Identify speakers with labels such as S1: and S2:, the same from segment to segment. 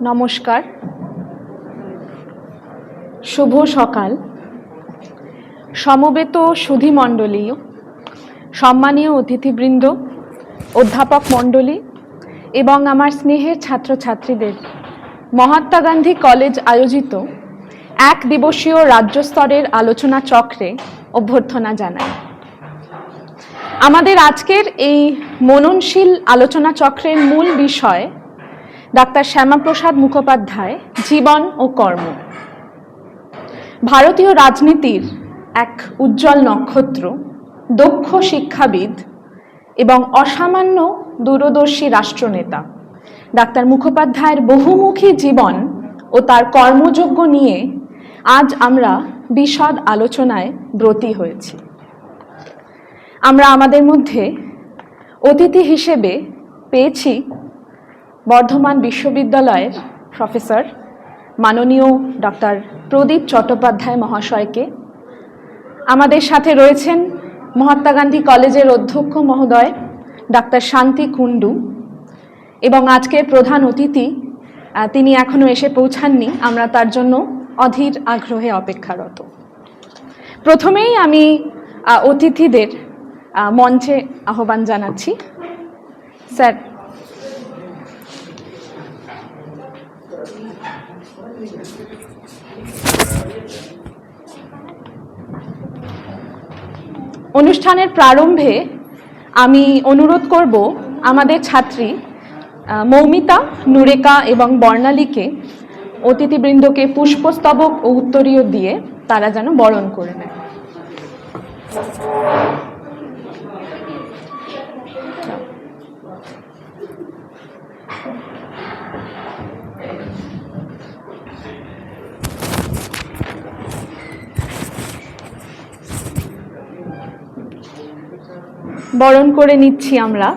S1: নমস্কার, শুভ সকাল। সমবেত সুধীমণ্ডলী, সম্মানীয় অতিথিবৃন্দ, অধ্যাপক মণ্ডলী এবং আমার স্নেহের ছাত্রছাত্রীদের মহাত্মা গান্ধী কলেজ আয়োজিত এক দিবসীয় রাজ্য স্তরের আলোচনা চক্রে অভ্যর্থনা জানাই। আমাদের আজকের এই মননশীল আলোচনা চক্রের মূল বিষয় ডাক্তার শ্যামাপ্রসাদ মুখোপাধ্যায় জীবন ও কর্ম। ভারতীয় রাজনীতির এক উজ্জ্বল নক্ষত্র, দক্ষ শিক্ষাবিদ এবং অসামান্য দূরদর্শী রাষ্ট্রনেতা ডাক্তার মুখোপাধ্যায়ের বহুমুখী জীবন ও তার কর্মযজ্ঞ নিয়ে আজ আমরা বিশদ আলোচনায় ব্রতী হয়েছি। আমরা আমাদের মধ্যে অতিথি হিসেবে পেয়েছি বর্ধমান বিশ্ববিদ্যালয়ের প্রফেসর মাননীয় ডক্টর প্রদীপ চট্টোপাধ্যায় মহাশয়কে। আমাদের সাথে রয়েছেন মহাত্মা গান্ধী কলেজের অধ্যক্ষ মহোদয় ডাক্তার শান্তি কুণ্ডু এবং আজকের প্রধান অতিথি, তিনি এখনো এসে পৌঁছাননি, আমরা তার জন্য অধীর আগ্রহে অপেক্ষারত। প্রথমেই আমি অতিথিদের মঞ্চে আহ্বান জানাচ্ছি। স্যার, অনুষ্ঠানের প্রারম্ভে আমি অনুরোধ করব আমাদের ছাত্রী মৌমিতা, নুরেকা এবং বর্ণালীকে অতিথিবৃন্দকে পুষ্পস্তবক ও উত্তরীয় দিয়ে তারা যেন বরণ করে নেয়। বরণ করে নিচ্ছি আমরা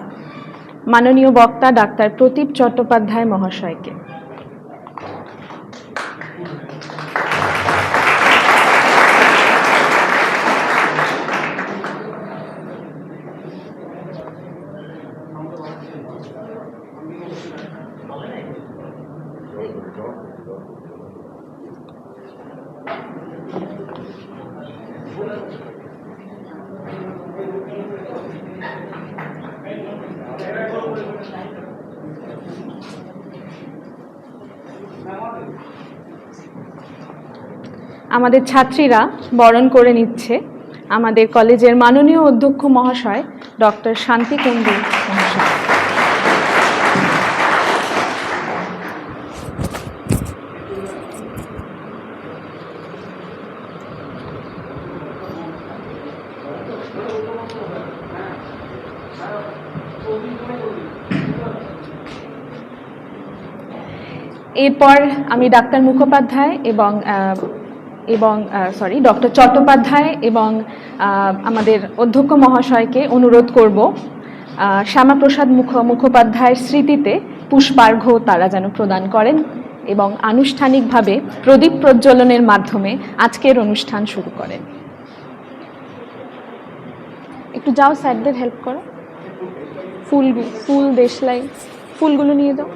S1: মাননীয় বক্তা ডাক্তার প্রদীপ চট্টোপাধ্যায় মহাশয়কে। আমাদের ছাত্রীরা বরণ করে নিচ্ছে আমাদের কলেজের মাননীয় অধ্যক্ষ মহাশয় ডক্টর শান্তি কুণ্ডু মহাশয়। এরপর আমি ডাক্তার মুখোপাধ্যায় ডক্টর চট্টোপাধ্যায় এবং আমাদের অধ্যক্ষ মহাশয়কে অনুরোধ করব শ্যামাপ্রসাদ মুখোপাধ্যায়ের স্মৃতিতে পুষ্পার্ঘ্য তারা যেন প্রদান করেন এবং আনুষ্ঠানিকভাবে প্রদীপ প্রজ্বলনের মাধ্যমে আজকের অনুষ্ঠান শুরু করেন। একটু যাও, স্যারদের হেল্প করো, ফুল দেশলাই ফুলগুলো নিয়ে যাও।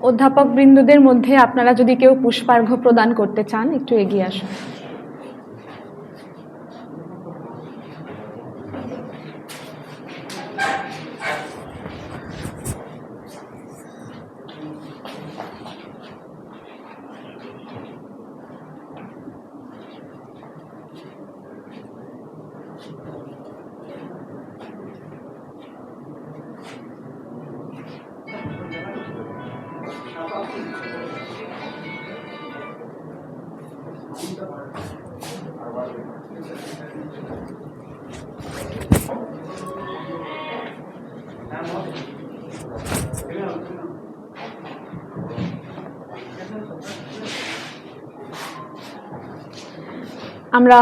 S1: অধ্যাপক বৃন্দদের মধ্যে আপনারা যদি কেউ পুষ্পার্ঘ্য প্রদান করতে চান একটু এগিয়ে আসুন। আমরা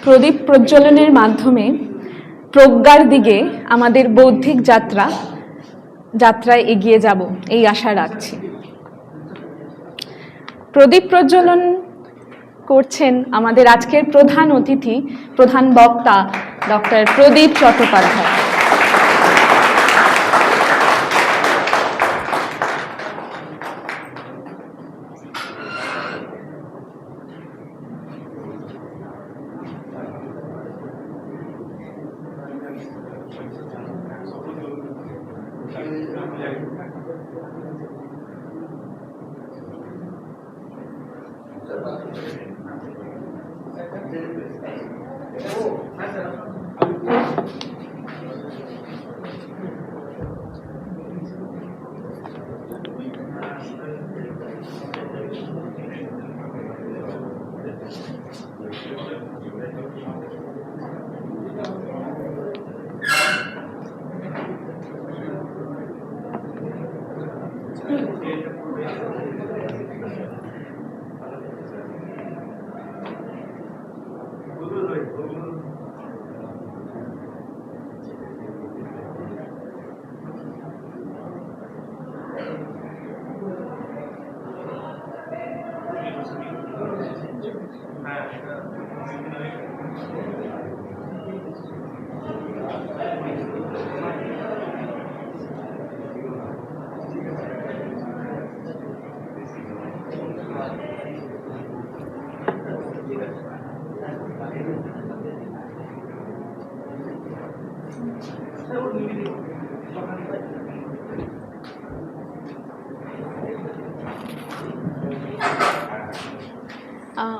S1: প্রদীপ প্রজ্বলনের মাধ্যমে প্রজ্ঞার দিকে আমাদের বৌদ্ধিক যাত্রায় এগিয়ে যাব এই আশা রাখছি। প্রদীপ প্রজ্বলন করছেন আমাদের আজকের প্রধান অতিথি, প্রধান বক্তা ডক্টর প্রদীপ চট্টোপাধ্যায়।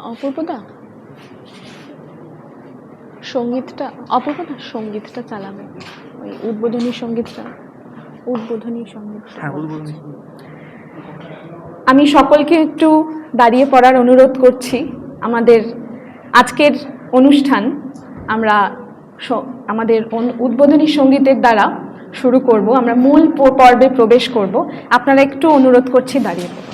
S1: অপূর্বদা সঙ্গীতটা চালাবে, ওই উদ্বোধনী সঙ্গীতটা। আমি সকলকে একটু দাঁড়িয়ে পড়ার অনুরোধ করছি। আমাদের আজকের অনুষ্ঠান আমরা আমাদের উদ্বোধনী সঙ্গীতের দ্বারা শুরু করব। আমরা মূল পর্বে প্রবেশ করব। আপনারা একটু অনুরোধ করছি দাঁড়িয়ে পড়ুন।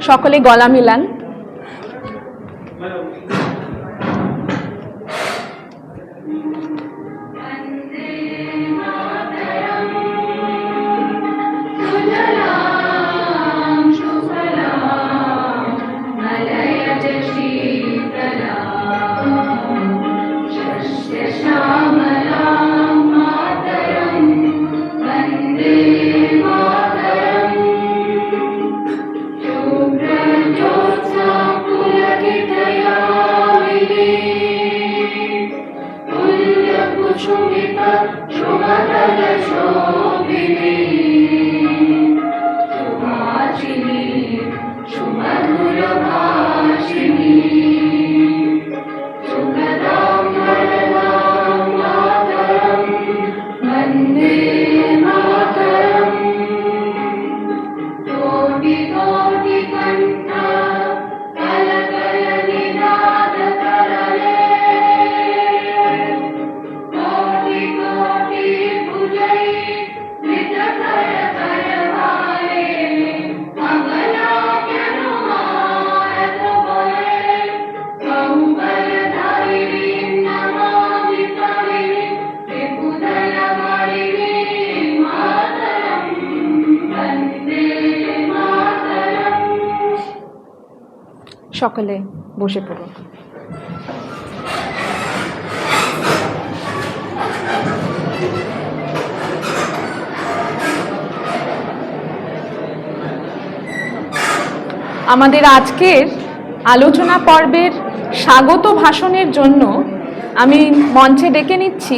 S1: সকলে গলা মিলান। সকলে বসে পড়ুন। আমাদের আজকের আলোচনা পর্বের স্বাগত ভাষণের জন্য আমি মঞ্চে ডেকে নিচ্ছি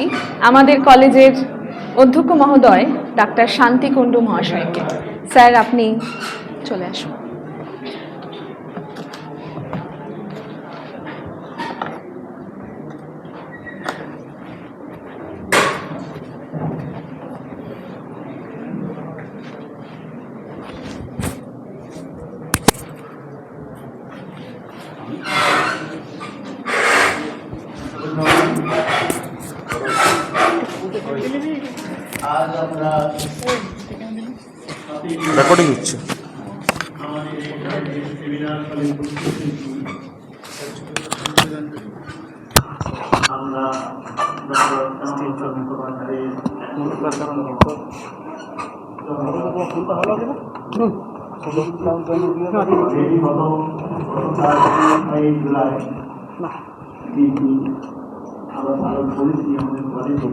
S1: আমাদের কলেজের অধ্যক্ষ মহোদয় ডাক্তার শান্তি কুণ্ডু মহাশয়কে। স্যার, আপনি চলে আসুন।
S2: রেকর্ডিং হচ্ছে।
S3: আমরা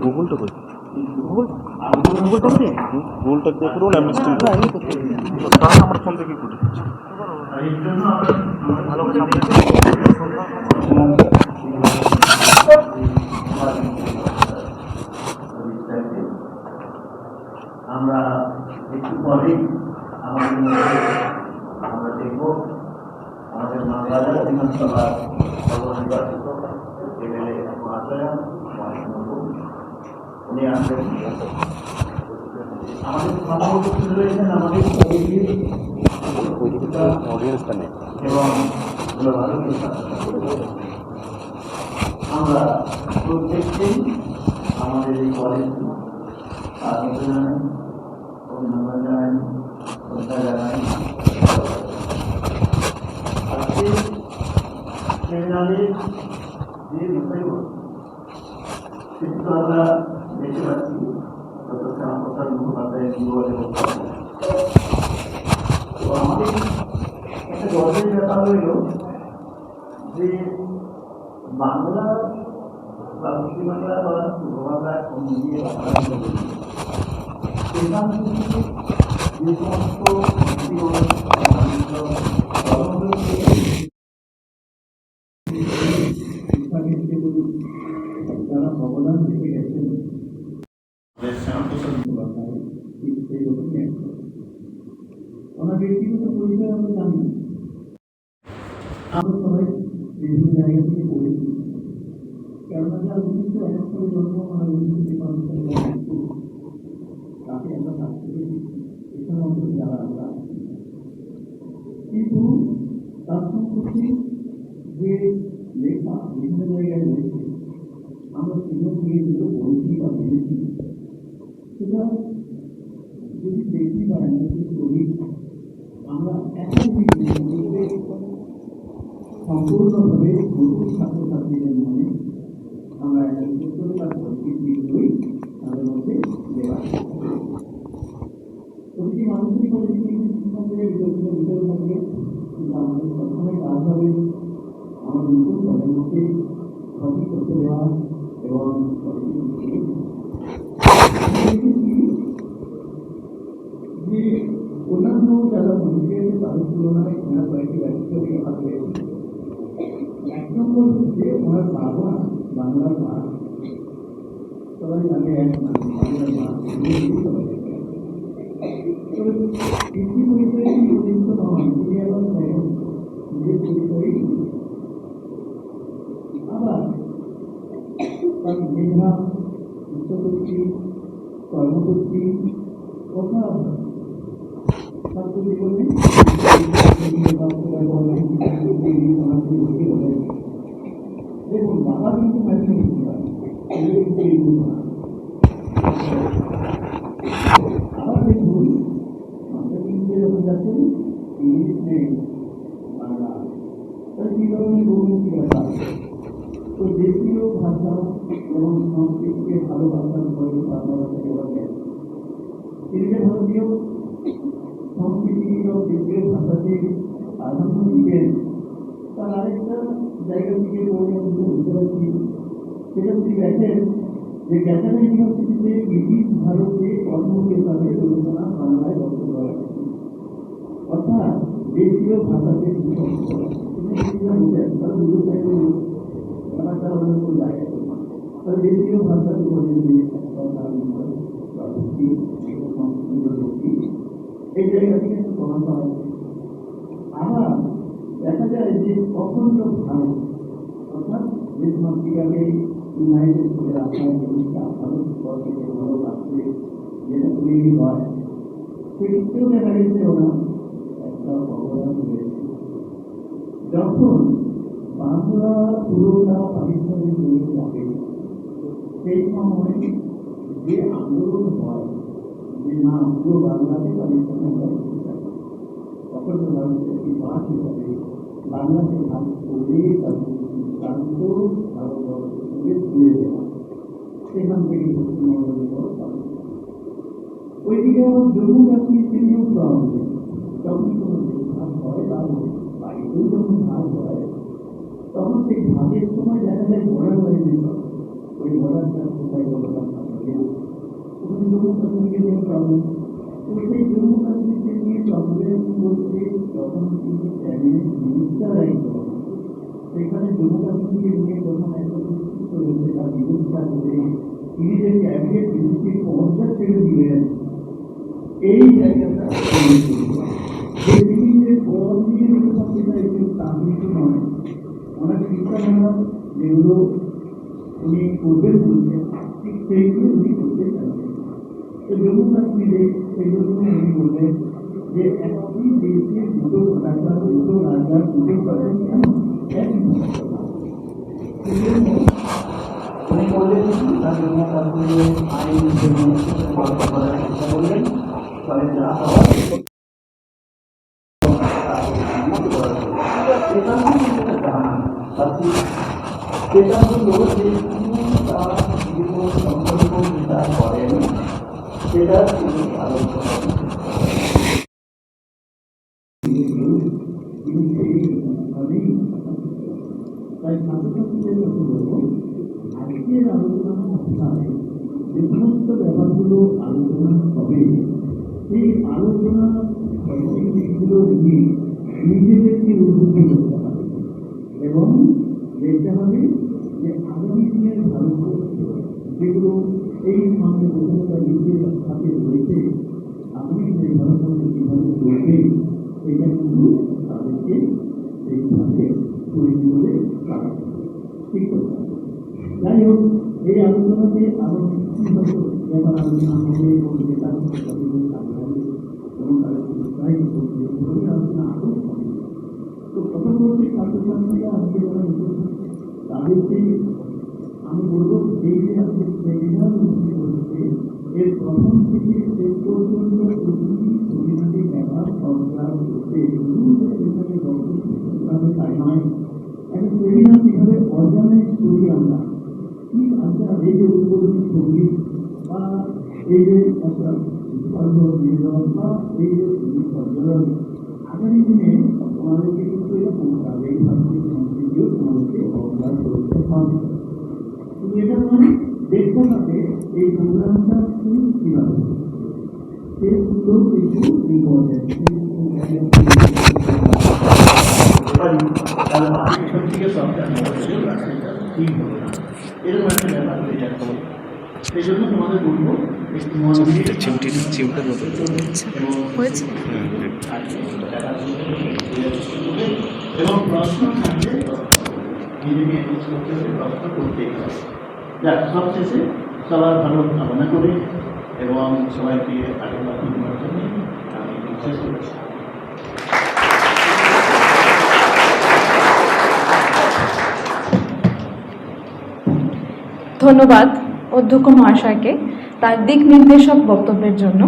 S2: গুগলটা কই? গুগলটা দিয়ে করুন, অ্যামনেস্টি তাহলে আমার ফোন থেকে করি।
S3: আমরা একটু পরে আমরা দেখব আমাদের মানবাজার বিধানসভার নবনির্বাচিত এমএলএ মহাশয়া উনি আসবেন। আমাদের সভাপতি রয়েছেন আমাদের
S2: অডিয়েন্সটা নেই
S3: এবং আমরা প্রত্যেককেই আমাদের এই কলেজ অভিনন্দন জানাই, শ্রদ্ধা জানাই। আজকে সেমিনারের যে বিষয়গুলো সেটি তো আমরা দেখতে পাচ্ছি ডক্টর শ্যামাপ্রসাদ মুখোপাধ্যায়ের জীবনের বক্তব্য। তো আমাদের একটা গর্বের ব্যাপার হইল যে বাংলা বা পশ্চিমবাংলা বা পূর্ব বাংলা মিলিয়ে সেখান থেকে যে সমস্ত যারা অবদান রেখে গেছেন শ্যামাপ্রসাদ মুখোপাধ্যায় সেই রকমই একটা ওনার ব্যক্তিগত পরিচয় আমরা জানি। আমরা সবাই বিভিন্ন জায়গা থেকে পড়েছি, কেননা যারা 1901 সালে জন্ম আর 1953 সালে মৃত্যু তাকে আমরা থাকতে এখানে অন্তত যারা আমরা কিন্তু তার সম্পর্কে যে লেখা বিভিন্ন জায়গায় রয়েছে আমরা সেগুলো নিয়ে যেগুলো পড়েছি বা জেনেছি সেটা যদি দেখি বা অ্যানালিসিস করি আমরা একই সম্পূর্ণভাবে নতুন ছাত্রছাত্রীদের মনে আমরা অ্যানালিসিস করে তার পজিটিভ দিকগুলোই তাদের মধ্যে দেওয়া। প্রতিটি মানুষেরই পজিটিভ দিক সম্পর্কে বিতর্কিত বিষয় থাকবে, কিন্তু আমাদের সবসময় কাজ হবে আমাদের নতুন প্রজন্মকে সঠিক করতে দেওয়া এবং যে অন্যান্য যারা মন্ত্রী আছে তাদের তুলনায় ওনার কয়েকটি ব্যক্তিত্ব থেকে ভালো হয়েছে। এক নম্বর হচ্ছে ওনার বাবা বাংলার মা, সবাই জানে এক বাংলার মা সবাই কৃষি পরিচয়ে পরিচিত নয়, তিনি এখন নিজের পরিচয়ই। আবার তার মেধা, উচ্চশক্তি, কর্মশক্তি কথা ছাত্র জীবনে দেখুন বাবা কিন্তু ম্যাথমেটিক্স হয়, আবার দেখুন মাস্টারপিন্সে যখন যাচ্ছেন ইংলিশ নেই বাংলা, তাহলে কি ধরনের বহুমুখী ব্যাপার। তো দেশীয় ভাষা এবং সংস্কৃতিকে ভালোবাসার পরে বাংলা ভাষাকে বলেন তিনি যে ভারতীয় সংস্কৃতি ও দেশীয় ভাষাকে প্রাধান্য দিবেন তার আরেকটা জায়গা থেকে পড়ে আমি বুঝতে পারছি। সেটা তিনি দেখেন যে ক্যালকাটা ইউনিভার্সিটিতে ব্রিটিশ ভারতে কর্মপেশাবে রবীন্দ্রনাথ বাংলায় বক্তব্য করা, অর্থাৎ দেশীয় ভাষাতে বোঝেন তারা দুটো সাইডে ব্যাপারটা অন্য জায়গায় তাহলে দেশীয় ভাষার উপরে যে এই জায়গা থেকে একটু প্রমাণ পাওয়া যায়। আবার দেখা যায় যে অখণ্ড ভারত অর্থাৎ দেশমাতৃকাকে ইউনাইটেড করে রাখার জিনিসটা ভারতবর্ষকে ভালো রাখতে যেটা তৈরি হয় সেক্ষেত্রেও দেখা গেছে ওরা একটা অবদান রয়েছে। যখন বাংলা পুরোটা পাকিস্তানের তৈরি থাকে সেই সময় যে আন্দোলন হয় যে না পুরো বাংলাকে পাকিস্তানের অক্ষত মানুষের বিভাগ হিসাবে বাংলাকে ভাগ করে তাদের প্রান্ত ভারতবর্ষের সঙ্গে জুড়ে দেওয়া, সেখান থেকে পশ্চিমবঙ্গের উপর ওইদিকে আমার জম্মু কাশ্মীরকে নিয়েও প্রবলেম। যখন কোনো ভাগ হয় বা বাড়িতেও যখন ভাগ হয়, তখন সেই ভাগের সময় দেখা যায় বর্ডার হয়ে যেত। ওই বর্ডারটা কোথায় বর্ডার থাকে, ওখানে জম্মু কাশ্মীরকে নিয়ে প্রবলেম। তো সেই জম্মু কাশ্মীরকে নিয়ে প্রবলেম বলতে যখন তিনি ক্যাবিনেট মিনিস্টার একজন, সেখানে জম্মু কাশ্মীরকে নিয়ে যখন একটা প্রস্তুত হয়েছে তার বিরোধিতা করে তিনি যে ক্যাবিনেট মিনিস্ট্রির পদটা ছেড়ে দিলেন, এই জায়গাটা যে তিনি যে পদ নিয়ে বসে থাকতে চাইছেন তা কিন্তু নয়। অনেক চিন্তাধারা যেগুলো উনি করবেন বলছেন, ঠিক সেইগুলো উনি করতে চাইছেন। তো জম্মু কাশ্মীরে সেই জন্য উনি বললেন যে একটি দেশে দুটো পতাকা, দুটো রাজা, দুটো প্রধান একই পতাকা। উনি বললেন তার জম্মু কাশ্মীরের আইন করার চেষ্টা করলেন, ফলে যা হওয়ার সেটা হলো যে তিনি তার জীবন সম্পর্ক বিচার করেন, সেটা তিনি আলোচনা তাই ছাত্রছাত্রীদের কাছে বলবো, আজকের আলোচনা অনুষ্ঠানে যে সমস্ত ব্যাপারগুলো আলোচনা হবে, সেই আলোচনা দিকগুলো নিয়ে নিজেদেরকে উদ্বুদ্ধ করতে হবে এবং দেখতে হবে যে আগামী দিনের ভারতবর্ষ যেগুলো এই সামনে প্রথমতা নিজের হাতে রয়েছে, আগামী দিনের ভারতবর্ষ কীভাবে চলবে সেটা কিন্তু তাদেরকে সেইভাবে তৈরি করে রাখতে হবে, ঠিক করতে হবে। যাই হোক, এই আলোচনাতে আরো কিছু ব্যাপার আলোচনা হবে এবং যেটা এবং তাদের উৎসাহিত করবে এভাবে আলোচনা আরো হবে। তো কথা বলতে ছাত্রছাত্রীরা আজকে যারা তাদেরকে আমি বলবো, এই যে আজকে সেমিনার অনুষ্ঠিত হচ্ছে, এর প্রথম থেকে শেষ পর্যন্ত প্রতিটি খুঁটিনাটি ব্যাপার সরকার করতে সেখানে গঠন তাই নয়। একটা সেমিনার কীভাবে অর্গানাইজ করি আমরা, কি আমরা এই যে উদ্বোধনী সঙ্গীত বা এই যে একটা নির্জন বা এই যে সঞ্চালন, আগামী দিনে তোমাদেরকে কিন্তু এটা করতে হবে, এই ভারতীয় সংস্কৃতিও তোমাদেরকে অবদান করতে হবে। তুমি এটা নয় দেখতে পাবে এই প্রোগ্রামটা তুমি কীভাবে সেগুলো কিছু ইম্পর্টেন্ট থেকে সবটা ঠিক হবে না, এরকম একটা ব্যাপার হয়ে যাচ্ছে। সেই জন্য তোমাদের বলবো এবং প্রশ্ন থাকলে নিজেকে প্রশ্ন করতেই হবে। যাক, সবশেষে সবার ভালো কামনা করে এবং সবাইকে আশীর্বাদ দেওয়ার জন্য আমি শেষ করছি।
S1: ধন্যবাদ অধ্যক্ষ মহাশয়কে তার দিক নির্দেশক বক্তব্যের জন্য।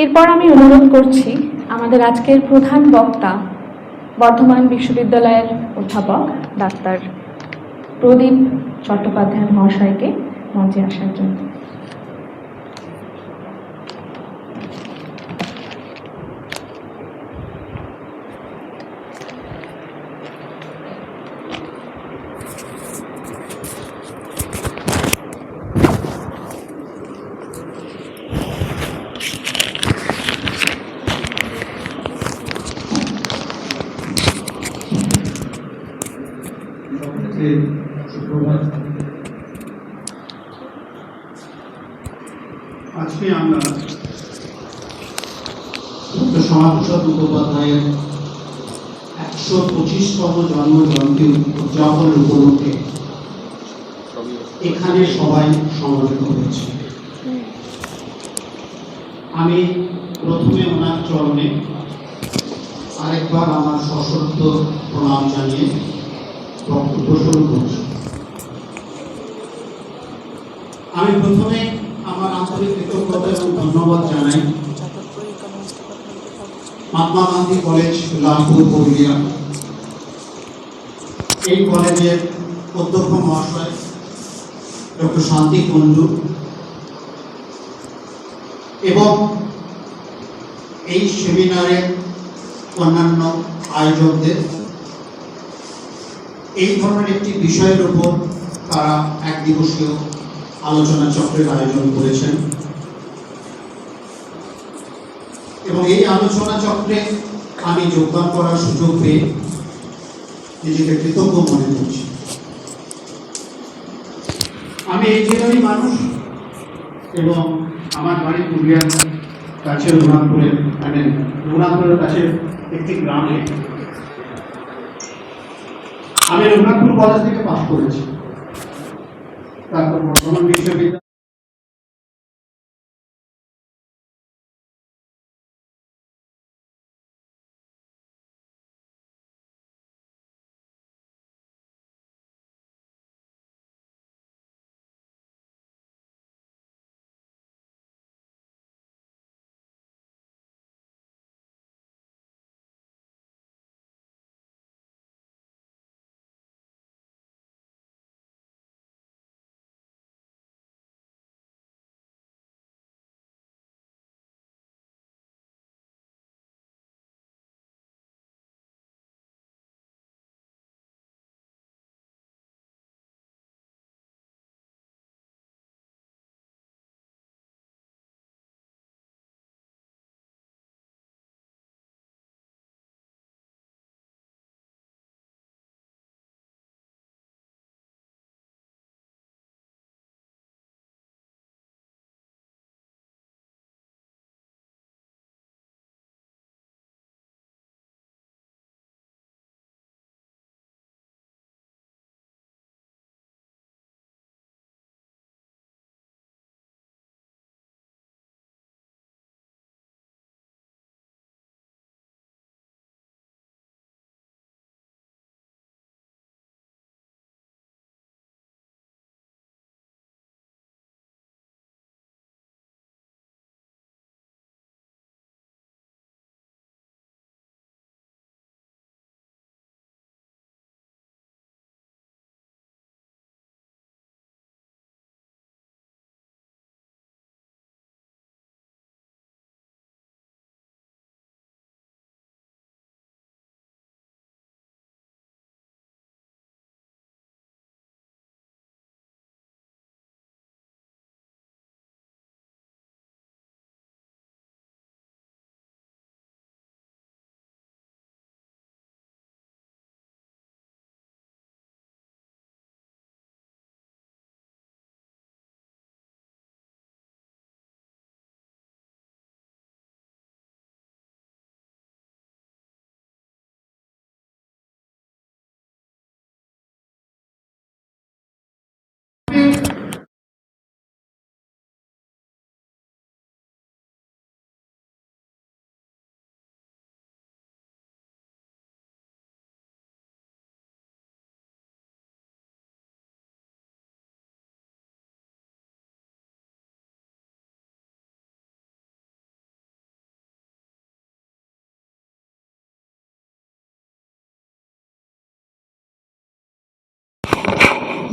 S1: এরপর আমি অনুরোধ করছি আমাদের আজকের প্রধান বক্তা বর্ধমান বিশ্ববিদ্যালয়ের অধ্যাপক ডাক্তার প্রদীপ চট্টোপাধ্যায় মহাশয়কে মঞ্চে আসার জন্য।
S4: আজকে আমরা শ্যামাপ্রসাদ মুখোপাধ্যায়ের 125তম জন্মজয়ন্তী উদযাপনের উপলক্ষে এখানে সবাই সমবেত হয়েছে। আমি প্রথমে ওনার চরণে আরেকবার আমার সশ্রদ্ধ প্রণাম জানিয়ে বক্তব্য শুরু করছি। আমি প্রথমে আমার আন্তরিক কৃতজ্ঞতা এবং ধন্যবাদ জানাই মহাত্মা গান্ধী কলেজ লালপুর পুরুলিয়া, এই কলেজের অধ্যক্ষ মহাশয় ডক্টর শান্তি কুণ্ডু এবং এই সেমিনারের অন্যান্য আয়োজকদের এই ধরনের একটি বিষয়ের উপর তারা এক দিবসীয় আলোচনা চক্রের আয়োজন করেছেন এবং এই আলোচনা চক্রে আমি যোগদান করার সুযোগ পেয়ে নিজেকে কৃতজ্ঞ মনে করছি। আমি এই জেলারই মানুষ এবং আমার বাড়ি পুরুলিয়ার কাছে রঘুনাথপুরের কাছে একটি গ্রামে। আমি রঘুনাথপুর কলেজ থেকে পাশ করেছি, তারপর বর্ধমান বিশ্ববিদ্যালয়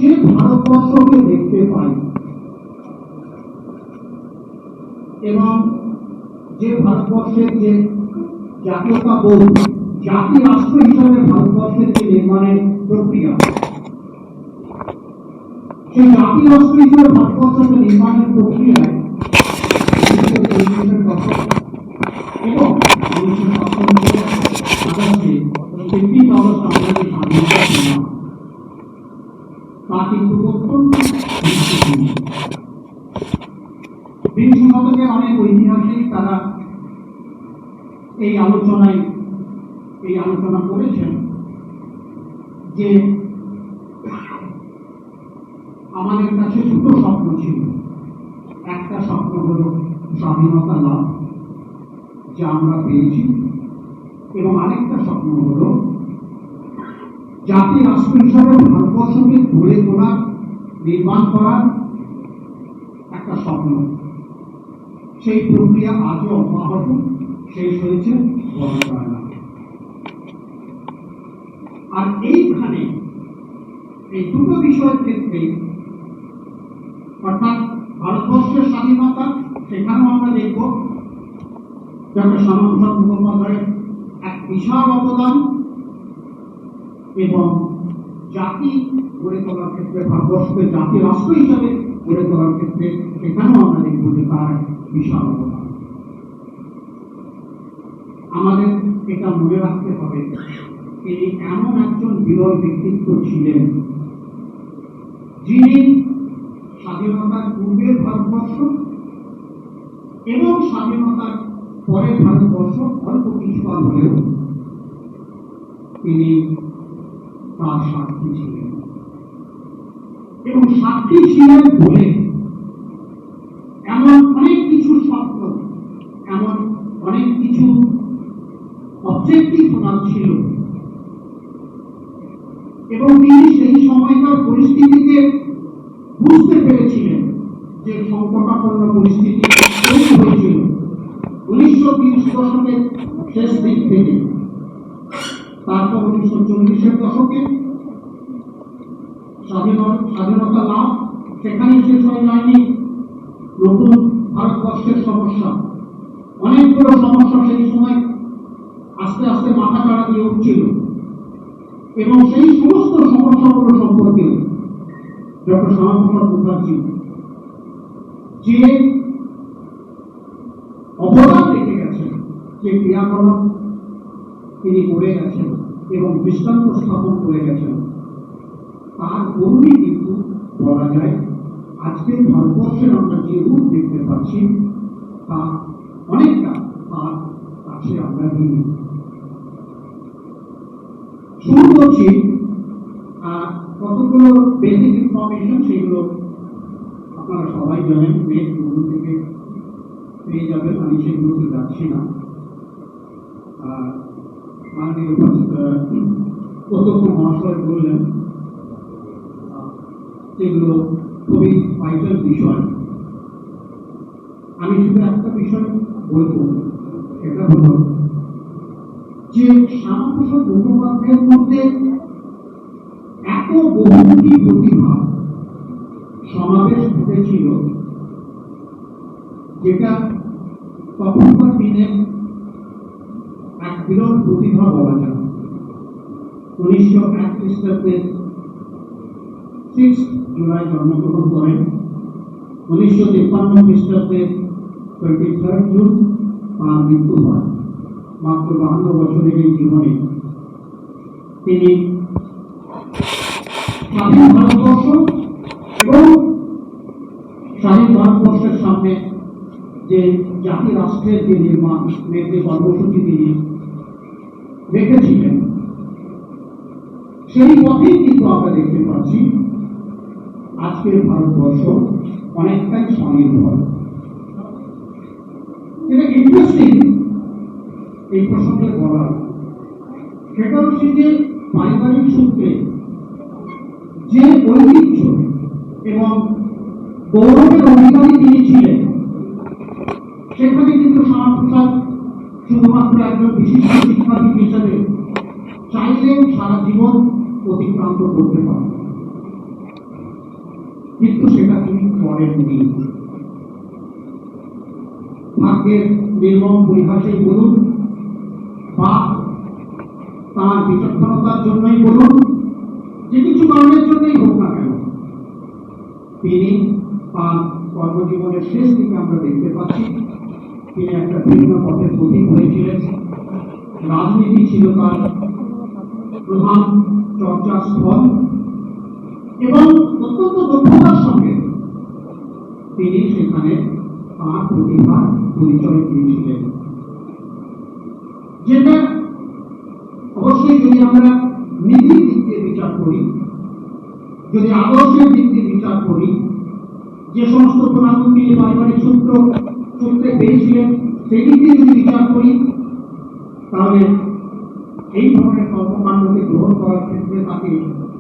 S3: যে ভারতবর্ষকে দেখতে পাই এবং যে ভারতবর্ষের যে জাতীয়তা বোধ, জাতি রাষ্ট্র হিসাবে ভারতবর্ষের যে নির্মাণের প্রক্রিয়া, সেই জাতি রাষ্ট্র হিসাবে ভারতবর্ষকে নির্মাণের প্রক্রিয়ায় এবং 1947 তা কিন্তু অত্যন্ত গুরুত্বপূর্ণ। বিংশ শতকের অনেক ঐতিহাসিক তারা এই আলোচনা করেছেন যে আমাদের কাছে দুটো স্বপ্ন ছিল। একটা স্বপ্ন হল স্বাধীনতা লাভ, যা আমরা পেয়েছি, এবং আরেকটা স্বপ্ন হল জাতি রাষ্ট্র হিসাবে ভারতবর্ষকে গড়ে তোলার, নির্মাণ করার একটা স্বপ্ন। সেই প্রক্রিয়া আজও অব্যাহত শেষ হয়েছে বলা যায় না। আর এইখানে এই দুটো বিষয়ের ক্ষেত্রে অর্থাৎ ভারতবর্ষের স্বাধীনতা, সেখানেও আমরা দেখব ডক্টর শ্যামাপ্রসাদ মুখোপাধ্যায়ের এক বিশাল অবদান, এবং জাতি গড়ে তোলার ক্ষেত্রে, ভারতবর্ষকে জাতি রাষ্ট্র হিসাবে গড়ে তোলার ক্ষেত্রে সেখানেও আমরা দেখব যে তার বিশাল অবদান। আমাদের এটা মনে রাখতে হবে, তিনি এমন একজন বিরল ব্যক্তিত্ব ছিলেন যিনি স্বাধীনতার পূর্বের ভারতবর্ষ এবং স্বাধীনতার পরের ভারতবর্ষ অল্প কিছুকাল হলেও তিনি তার সাক্ষী ছিলেন, এবং সাক্ষী ছিলেন বলে এমন অনেক কিছু স্বপ্ন, এমন অনেক কিছু অবজেক্টিভ ওনার ছিল, এবং তিনি সেই সময়কার পরিস্থিতিকে বুঝতে পেরেছিলেন যে সংকটাপন্ন পরিস্থিতি তৈরি হয়েছিল 1930 দশকের শেষ দিক থেকে। তারপর 1940-এর দশকে স্বাধীনতা লাভ সেখানে শেষ হয়ে যায়নি। নতুন ভারতবর্ষের সমস্যা, অনেকগুলো সমস্যা সেই সময় আস্তে আস্তে মাথা চাড়া দিয়ে উঠছিল, এবং সেই সমস্ত সমস্যাগুলো সম্পর্কে ডক্টর শ্যামাপ্রসাদ মুখার্জি যে অবদান রেখে গেছেন, যে ক্রিয়াকলাপ তিনি করে গেছেন এবং দৃষ্টান্ত স্থাপন করে গেছেন, তার দরুনই কিন্তু বলা যায় আজকের ভারতবর্ষের আমরা যে রূপ দেখতে পাচ্ছি তা অনেকটা তার কাছে আমরা ঋণী। শুরু করছি কতগুলো বেসিক ইনফরমেশন, সেগুলো আপনারা সবাই জানেন, নেট গুগল থেকে পেয়ে যাবেন, আমি সেগুলোতে যাচ্ছি না। মাননীয় অধ্যক্ষ মহাশয় বললেন এগুলো খুবই ভাইটাল বিষয়। আমি শুধু একটা বিষয় বলবো, সেটা হলো যে শ্যামাপ্রসাদ মুখোপাধ্যায়ের মধ্যে এত বহুমুখী প্রতিভা সমাবেশ ঘটেছিল, যেটা তখনকার দিনে এক বিরল প্রতিভা বলা যায়। 1901 খ্রিস্টাব্দে 6 জুলাই জন্মগ্রহণ করেন, 1953 খ্রিস্টাব্দে 23 জুন তাঁর মৃত্যু হয়। মাত্র 52 বছরের এই জীবনে তিনি স্বাধীন ভারতবর্ষ এবং স্বাধীন ভারতবর্ষের সামনে যে জাতি রাষ্ট্রের যে নির্মাণের যে কর্মসূচি তিনি রেখেছিলেন, সেই পথেই কিন্তু আমরা দেখতে পাচ্ছি আজকের ভারতবর্ষ অনেকটাই স্বনির্ভর। যেটা ইন্টারেস্টিং এই প্রসঙ্গে বলা, সেটা হচ্ছে যে পারিবারিক সূত্রে যে ঐতিহ্য এবং গৌরবের অধিকারী তিনি ছিলেন, সেখানে কিন্তু শ্যামাপ্রসাদ শুধুমাত্র একজন বিশিষ্ট শিক্ষাবিদ হিসেবে চাইলেন সারা জীবন অতিক্রান্ত করতে পারেন, কিন্তু সেটা তিনি করেননি। ভাগ্যের নির্মম পরিহাসেই বলুন বা তাঁর বিচক্ষণতার জন্যই বলুন, যে কিছু কারণের জন্যই হোক না কেন, তিনি তাঁর কর্মজীবনের শেষ দিকে আমরা দেখতে পাচ্ছি তিনি একটা ভিন্ন পথের প্রতীক হয়েছিলেন। রাজনীতি ছিল তার প্রধান চর্চাস্থল, এবং অত্যন্ত দক্ষতার সঙ্গে তিনি সেখানে তাঁর প্রতিভার পরিচয় দিয়েছিলেন। যেটা অবশ্যই যদি আমরা নীতির দিক দিয়ে বিচার করি, যদি আদর্শের দিক দিয়ে বিচার করি, যে সমস্ত পুরাতন তিনি পারিবারিক সূত্রে পেয়েছিলেন সেই দিক দিয়ে যদি বিচার করি, তাহলে এই ধরনের কর্মকাণ্ডকে গ্রহণ করার ক্ষেত্রে তাকে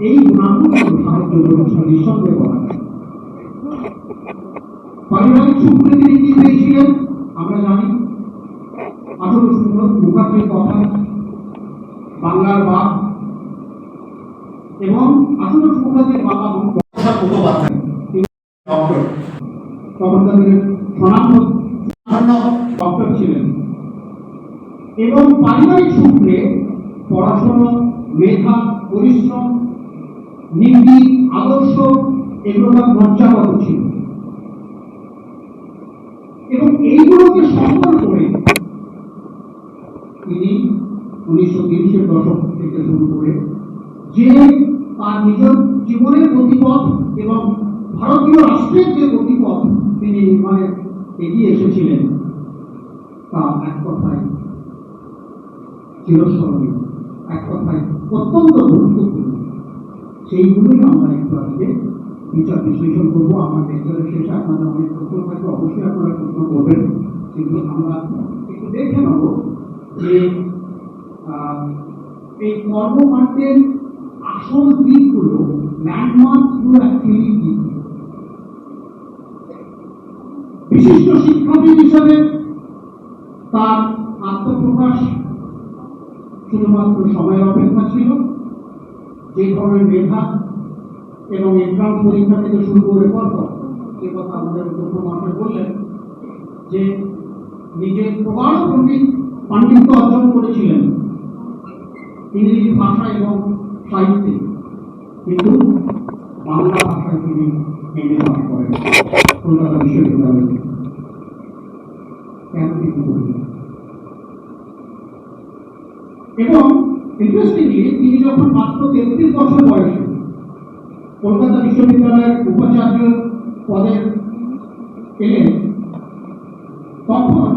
S3: এই গুণাগুণ সাহায্য করেছিল নিঃসন্দেহে বলা যায়। পারিবারিক সূত্রে তিনি কি পেয়েছিলেন আমরা জানি, মুখার্জির কথা, বাংলার বাপ এবং 1800 মুখার্জির বাবা মুখোপাধ্যায় ডক্টর, তখন তাদের স্বনামধন্য ডক্টর ছিলেন এবং পারিবারিক সূত্রে পড়াশোনা, মেধা, পরিশ্রম, নীতি, আদর্শ এগুলো তার মর্যাগত ছিল এবং এইগুলোকে সম্বল করে তিনি 1930-এর দশক থেকে শুরু করে যে তার নিজের জীবনের গতিপথ এবং ভারতীয় রাষ্ট্রের যে গতিপথ তিনি নির্মাণে এগিয়ে এসেছিলেন তা এক কথায় চিরস্মরণীয়, এক কথায় অত্যন্ত গুরুত্বপূর্ণ। সেইগুলোই আমরা একটু আজকে বিচার বিশ্লেষণ করবো। আমার লেকচারের শেষে আপনাদের অনেক প্রশ্ন থাকবে, অবশ্যই আপনারা প্রশ্ন করবেন। সেগুলো আমরা একটু দেখে নেব যে এই কর্মকাণ্ডের আসল দিকগুলো, ল্যান্ডমার্কগুলো অ্যাকচুয়ালি কি। বিশিষ্ট শিক্ষাবিদ হিসাবে তার আত্মপ্রকাশ শুধুমাত্র সময়ের অপেক্ষা ছিল। যে ধরনের মেধা এবং এন্ট্রান্স পরীক্ষা থেকে শুরু করে পরপর যে কথা আমাদের অধ্যক্ষ মহাশয় বললেন যে নিজের প্রগাঢ় পাণ্ডিত্য অর্জন করেছিলেন ইংরেজি ভাষা এবং সাহিত্যে, কিন্তু বাংলা ভাষায় তিনি এমএ পাস করেন কলকাতা বিশ্ববিদ্যালয়ে। কেন তিনি করলেন? এবং ইন্টারেস্টিংলি তিনি যখন মাত্র 33 বছর বয়সে কলকাতা বিশ্ববিদ্যালয়ের উপাচার্য পদে এলেন, তখন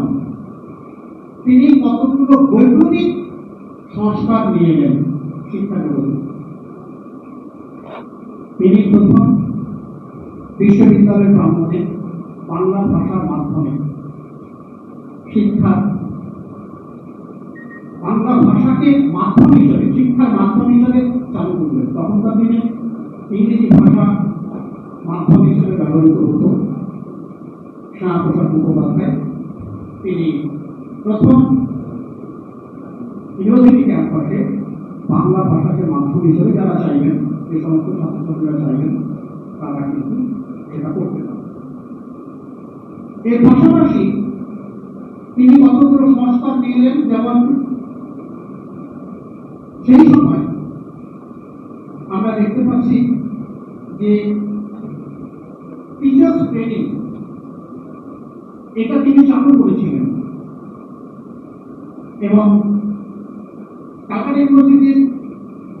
S3: তিনি কতগুলো বৈজ্ঞানিক সংস্কার নিয়ে এলেন শিক্ষা জগতে। তিনি প্রথম বিশ্ববিদ্যালয়ের প্রাঙ্গণে বাংলা ভাষার মাধ্যমে শিক্ষা, বাংলা ভাষাকে মাধ্যম হিসেবে, শিক্ষার মাধ্যম হিসেবে চালু করলেন। তখনকার দিনে ইংরেজি ভাষা মাধ্যম হিসেবে ব্যবহৃত হতো। শ্যামাপ্রসাদ মুখোপাধ্যায় তিনি প্রথম ইউনিভার্সিটি ক্যাম্পাসে বাংলা ভাষাকে মাধ্যম হিসেবে যারা চাইবেন, যে সমস্ত ছাত্রছাত্রীরা চাইবেন তারা কিন্তু এটা করতে পারেন। এর পাশাপাশি তিনি কতগুলো সংস্কার নিয়ে এলেন, যেমন সেই সময় আমরা দেখতে পাচ্ছি যে টিচার্স ট্রেনিং এটা তিনি চালু করেছিলেন এবং ঢাকা ইউনিভার্সিটির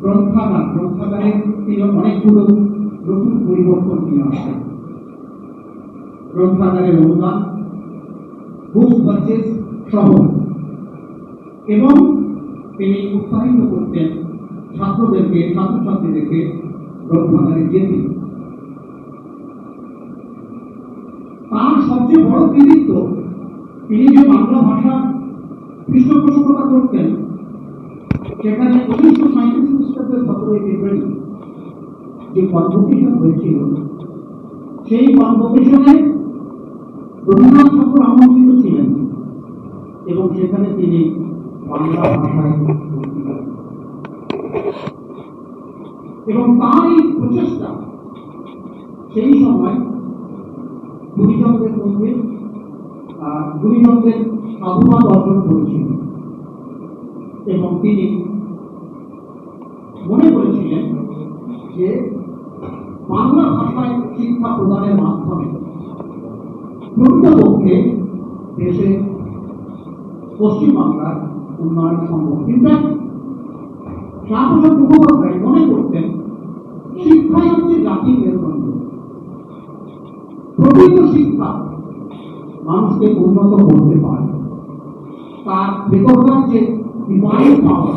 S3: গ্রন্থাগারে তিনি অনেকগুলো নতুন পরিবর্তন নিয়ে আসেন। গ্রন্থাগারের অনুদান, বুকস পারচেজ সহ, এবং তিনি উৎসাহিত করতেন ছাত্রদেরকে, ছাত্রছাত্রীদেরকে গ্রন্থাগারে যেতে। তার সবচেয়ে বড় কৃতিত্ব, তিনি যে বাংলা ভাষা পৃষ্ঠপোষকতা করতেন, সেখানে 1937 খ্রিস্টাব্দের 17 ফেব্রুয়ারি যে কনভোকেশন হয়েছিল, সেই কনভোকেশনে রবীন্দ্রনাথ ঠাকুর আমন্ত্রিত ছিলেন এবং সেখানে তিনি বাংলা ভাষায় এবং তার এই প্রচেষ্টা সেই সময় গুণীজনদের মধ্যে গুণীজনদের সাধুবাদ অর্জন করেছিল এবং তিনি মনে করেছিলেন যে বাংলা ভাষায় শিক্ষা প্রদানের মাধ্যমে প্রকৃতপক্ষে দেশে পশ্চিমবাংলার উন্নয়ন সম্ভব। ইনফ্যাক্ট শ্যামাপ্রসাদ মুখোপাধ্যায় মনে করতেন শিক্ষাই হচ্ছে জাতির মেরুদণ্ড। প্রকৃত শিক্ষা মানুষকে উন্নত করতে পারে। তার ভেতরকার যে ডিভাইন পাওয়ার,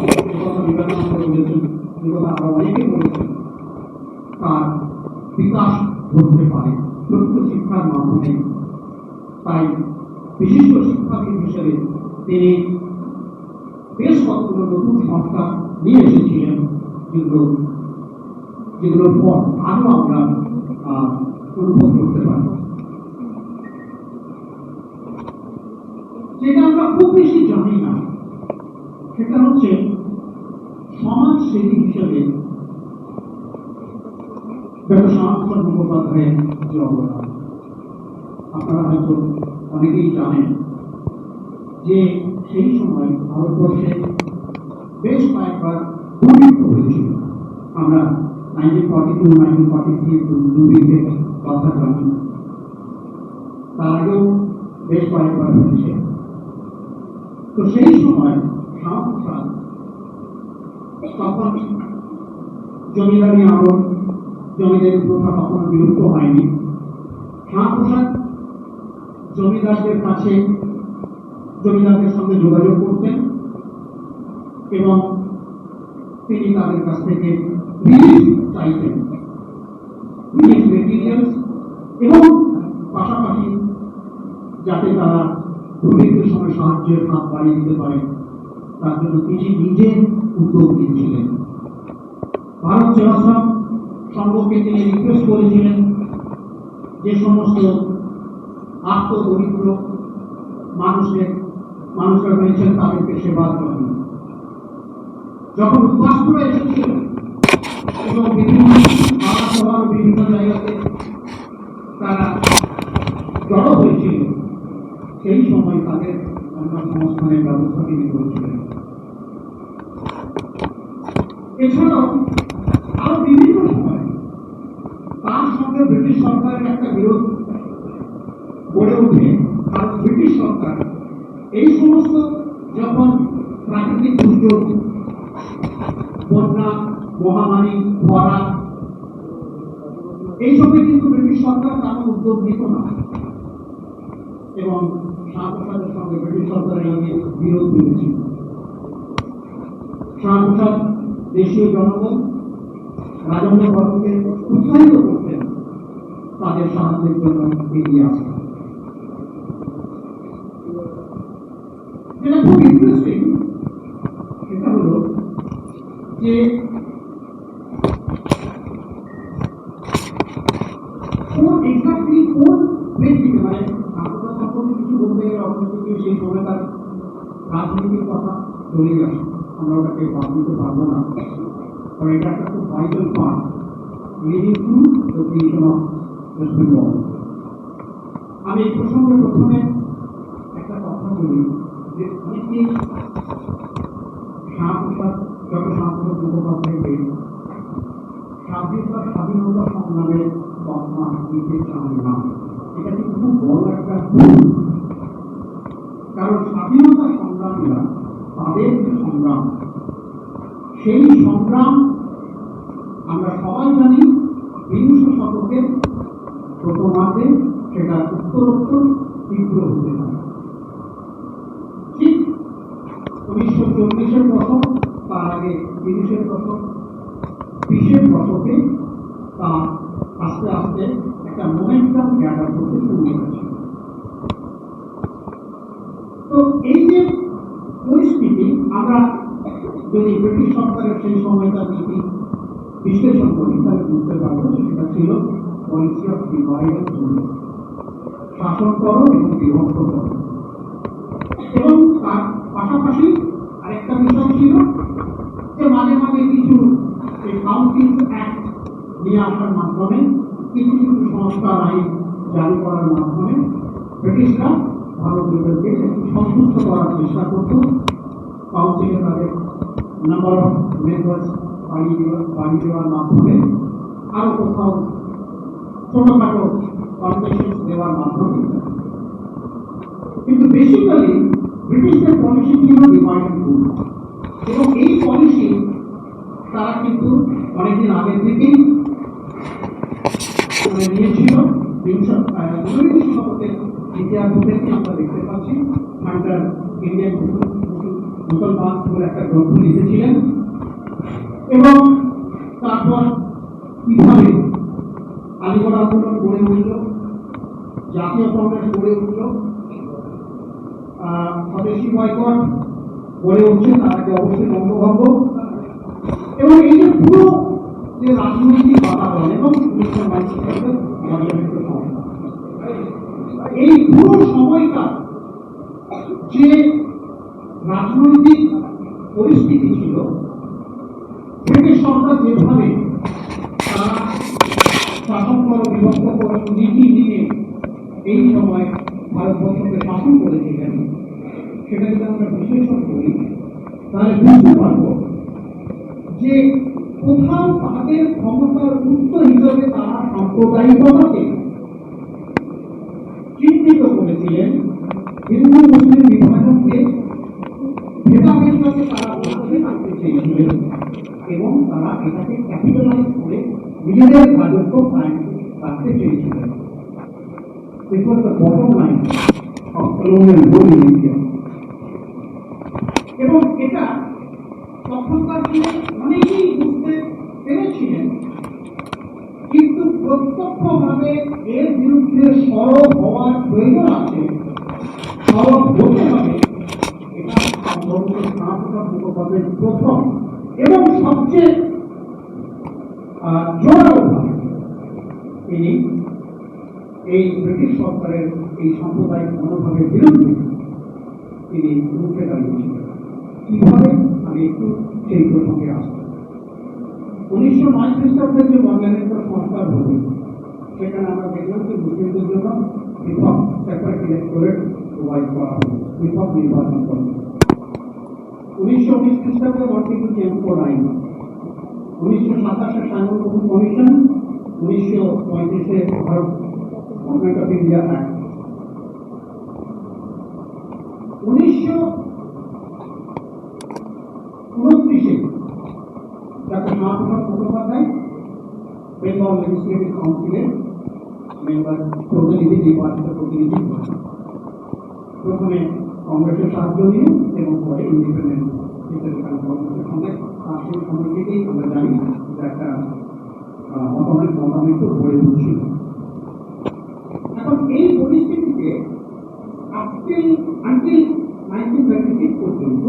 S3: বিবেকানন্দ বলেছেন, আমরা অনেকে বলেছেন, তার বিকাশ ঘটতে পারে প্রকৃত শিক্ষার মাধ্যমে। তাই বিশিষ্ট শিক্ষাবিদ হিসেবে তিনি বেশ কতগুলো নতুন সংস্কার নিয়ে এসেছিলেন, যেগুলোর পর আরো আমরা অনুভব করতে পারি। যেটা আমরা খুব বেশি জানি না, সেটা হচ্ছে সমাজসেবী হিসেবে ডক্টর শ্যামাপ্রসাদ মুখোপাধ্যায়ের যে অবদান। আপনারা হয়তো অনেকেই জানেন যে সেই সময় ভারতবর্ষে বেশ কয়েকবার দুর্ভিক্ষ হয়েছিল। আমরা 1942-1943 দুর্ভিক্ষের কথা জানি, তার আগেও বেশ কয়েকবার হয়েছে। তো সেই সময় শ্যামাপ্রসাদ তখন জমিদারি আমল, জমিদারি প্রথা কখনো বিলুপ্ত হয়নি। শ্যামাপ্রসাদ জমিদারদের কাছে জমিদারদের সঙ্গে যোগাযোগ করতেন এবং তিনি তাদের কাছ থেকে রিলিফ চাইতেন, রিলিফ মেটেরিয়ালস, এবং পাশাপাশি যাতে তারা দুর্ভিক্ষের সময় সাহায্যের হাত বাড়িয়ে দিতে পারে তার জন্য তিনি নিজে উদ্যোগ নিয়েছিলেন। ভারত সেবাশ্রম সংঘকে তিনি রিকোয়েস্ট করেছিলেন যে সমস্ত আত্মদরিদ্র মানুষরা রয়েছেন তাদেরকে সেবার জন্য। যখন উদ্বাস্তুরা এসেছিল এবং বিভিন্ন সভার বিভিন্ন জায়গাতে তারা জড়ো হয়েছিল, সেই সময় তাদের সংস্থানের ব্যবস্থা তিনি করেছিলেন। এছাড়াও আরো বিভিন্ন সময় তার সঙ্গে ব্রিটিশ সরকারের একটা বিরোধ গড়ে ওঠে। কারণ ব্রিটিশ সরকার এই সমস্ত যখন প্রাকৃতিক দুর্যোগ, বন্যা, মহামারী, খরা, এইসবে কিন্তু ব্রিটিশ সরকার তেমন উদ্যোগ নিত না এবং শ্যামাপ্রসাদের সঙ্গে ব্রিটিশ সরকারের আগে বিরোধ বেড়েছিল। শ্যামাপ্রসাদ দেশীয় জনগণ, রাজন্য বর্গকে উৎসাহিত করতেন তাদের সাহায্যের জন্য এগিয়ে আসতেন। যেটা খুব ইন্টারেস্টিং সেটা হলো যে এক্স্যাক্টলি কোন ব্যক্তিকে, মানে শ্যামাপ্রসাদ সম্পর্কে কিছু বলতে গেলে অর্থনীতি সেই সময়কার রাজনীতির কথা চলেই আসে, আমরা ওটাকে বাদ দিতে পারবো না, কারণ এটা একটা খুব vital part leading to the creation of West Bengal. আমি এই প্রসঙ্গে প্রথমে একটা কথা বলি যে অনেকেই শ্যামাপ্রসাদ, ডক্টর শ্যামাপ্রসাদ মুখোপাধ্যায়কে স্বাধীনতা সংগ্রামের কথা দিতে চান না। এটা কিন্তু খুব বড় একটা ভুল, কারণ স্বাধীনতা সংগ্রামীরা তাদের যে সংগ্রাম, সেই সংগ্রাম আমরা সবাই জানি বিংশ শতকের প্রথমার্ধে সেটা উত্তরোত্তর তীব্র হতে থাকে। ঠিক 1940-এর দশক, তার আগে 30-এর দশক, 20-এর দশকে তা আস্তে আস্তে একটা মোমেন্টাম গ্যাদার করতে শুরু করেছে। তো এই যে পরিস্থিতি, আমরা যদি ব্রিটিশ সরকারের সেই সময়কার নীতি বিশ্লেষণ করি তাহলে বুঝতে পারবো যে সেটা ছিল policy of divide and rule, শাসন করো এবং বিভক্ত করো। এবং তার পাশাপাশি আরেকটা বিষয় ছিল যে মাঝে মাঝে কিছু কাউন্সিল অ্যাক্ট নিয়ে আসার মাধ্যমে, কিছু কিছু সংস্কার আইন জারি করার মাধ্যমে ব্রিটিশরা ভারতীয়দেরকে সন্তুষ্ট করার চেষ্টা করত। কাউন্সিলে তাদের নাম্বার অফ মেম্বার্স বাড়িয়ে দেওয়ার মাধ্যমে, আরো কোথাও ছোটখাটো কনসেশন দেওয়ার মাধ্যমে। কিন্তু বেসিক্যালি ব্রিটিশদের পলিসি ছিল ডিভাইড এন্ড রুল, এবং এই পলিসি তারা কিন্তু অনেকদিন আগে থেকেই নিয়েছিল। 19 শতকের ইতিহাস থেকে আমরা দেখতে পাচ্ছি হান্টার ইন্ডিয়ান মুসলমান বলে একটা গ্রন্থ লিখেছিলেন, এবং তারপর কিভাবে আলিগড় আন্দোলন গড়ে উঠল, জাতীয় কংগ্রেস গড়ে উঠল, স্বদেশী বয়কট গড়ে উঠছে, তার আগে অবশ্যই বঙ্গভঙ্গ, এবং এই যে পুরো যে রাজনৈতিক বাতাবরণ এবং এই পুরো সময়টা যে রাজনৈতিক পরিস্থিতি ছিল, ব্রিটিশ সরকার যেভাবে তারা শাসন কর বিভক্ত করার নীতি নিয়ে এই সময় ভারতবর্ষকে শাসন করেছিলেন, সেটা যদি আমরা বিশ্লেষণ করি তাহলে বুঝতে পারবো যে কোথাও তাদের ক্ষমতার উৎস হিসেবে তারা সাম্প্রদায়িকতাকে চিহ্নিত করেছিলেন, হিন্দু মুসলিম বিভাজনকে ভেদাভেদকে তারা উঠে রাখতে চেয়েছিলেন এবং তারা এটাকে ক্যাপিটালাইজ করে নিজেদের রাজত্ব কায়েম রাখতে চেয়েছিলেন। It was the bottom line of colonial rule in India. এবং এটা তখনকার দিনে অনেকেই বুঝতে পেরেছিলেন, কিন্তু প্রত্যক্ষভাবে এর বিরুদ্ধে সরব হওয়ার প্রয়োজন আছে, সরব হতে হবে। এটা সম্ভবত স্নাতক মুখোপাধ্যায়ের প্রথম এবং সবচেয়ে জোরালোভাবে তিনি এই ব্রিটিশ সরকারের এই সাম্প্রদায়িক মনোভাবের বিরুদ্ধে তিনি রুখে দাঁড়িয়েছিলেন। কিভাবে, আমি একটু সেই প্রসঙ্গে আসবো। 1909 খ্রিস্টাব্দে যে বাংলাদেশের সংস্কার হল, সেখানে আমরা দেখলাম যে মুসলিমদের জন্য পৃথক সেপারেট ইলেকটোরেট প্রোভাইড করা হল, পৃথক নির্বাচন করা। 1919 খ্রিস্টাব্দে মন্টিগু চেমফোর্ড আইন, 1927 Simon commission, 1935 Bharat government of India act. 1929 doctor Shyamaprasad Mukhopadhyay Bengal legislative কাউন্সিলের মেম্বার, প্রতিনিধি, নির্বাচিত প্রতিনিধি, প্রথমে কংগ্রেসের সাহায্য নিয়ে এবং পরে ইন্ডিপেন্ডেন্ট হিসেবের সঙ্গে তার সেই সময় থেকেই আমরা জানি যে একটা মতামত গড়ে তুলছিল। এখন এই পরিস্থিতিতে আনটিল 1936 পর্যন্ত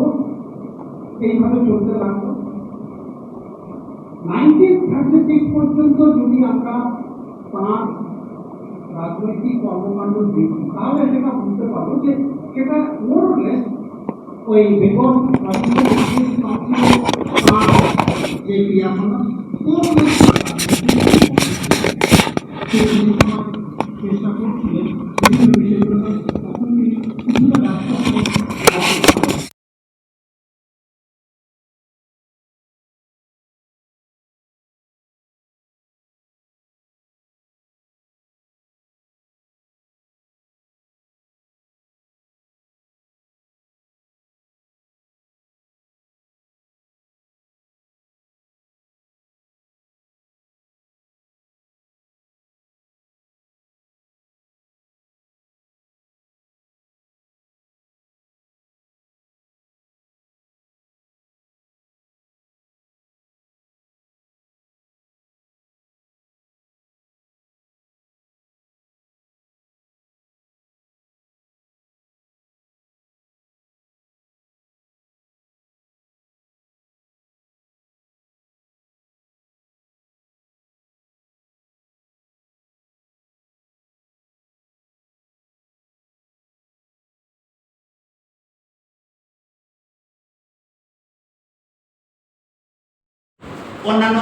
S3: এইভাবে চলতে লাগলো। 1936 পর্যন্ত যদি আমরা তাঁর রাজনৈতিক কর্মকাণ্ড দেখি তাহলে সেটা বুঝতে পারবো যে সেটা মোরলেস ওই বেঙ্গল যে ক্রিয়াকলাপ চেষ্টা করছিলেন বিভিন্ন বিষয়গুলো তখন তিনি কিছুটা অন্যান্য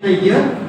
S3: idea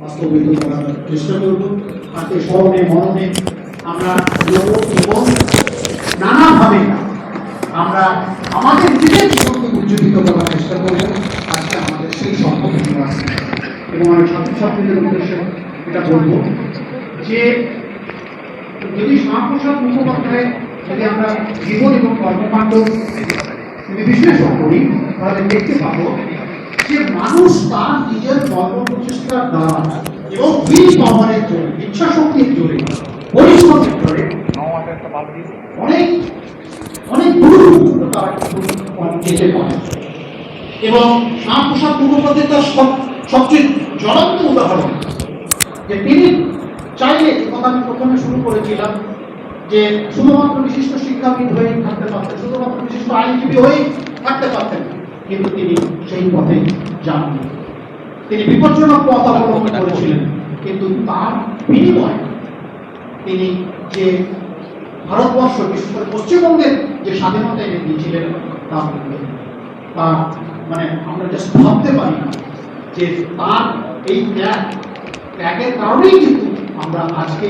S4: বাস্তবায়িত করার চেষ্টা করব। তাকে স্মরণে মরণে আমরা এবং নানাভাবে আমরা আমাদের নিজের জীবনকে উজ্জীবিত করার চেষ্টা করব। আজকে আমাদের সেই সম্পর্ক আছে এবং আমি ছাত্রছাত্রীদের উদ্দেশ্যে এটা বলবো যে যদি শ্যামাপ্রসাদ মুখোপাধ্যায় যদি আমরা জীবন এবং কর্মকাণ্ড যদি বিশ্লেষণ করি তাহলে দেখতে পাবো যে মানুষ তার নিজের কর্ম প্রচেষ্টার দ্বারা এবং উইল পাওয়ারের জোরে, ইচ্ছা শক্তির জোরে, পরিশ্রমের জোরে অনেক অনেক দূর পর্যন্ত তারা যেতে পারে। এবং শ্যামাপ্রসাদ মুখোপাধ্যায় তার সবচেয়ে জ্বলন্ত উদাহরণ যে তিনি চাইলে, কথা আমি প্রথমে শুরু করেছিলাম যে শুধুমাত্র বিশিষ্ট শিক্ষাবিদ হয়েই থাকতে পারতেন, শুধুমাত্র বিশিষ্ট আইনজীবী হয়েই থাকতে পারতেন, কিন্তু তিনি সেই পথে যাননি। তিনি বিপজ্জনক পথ অবলম্বন করেছিলেন, কিন্তু তার বিনিময়ে তিনি যে ভারতবর্ষ, বিশেষ করে পশ্চিমবঙ্গের যে স্বাধীনতা এনে দিয়েছিলেন তা মানে আমরা জাস্ট ভাবতে পারি না যে তার এই ত্যাগের কারণেই কিন্তু আমরা আজকে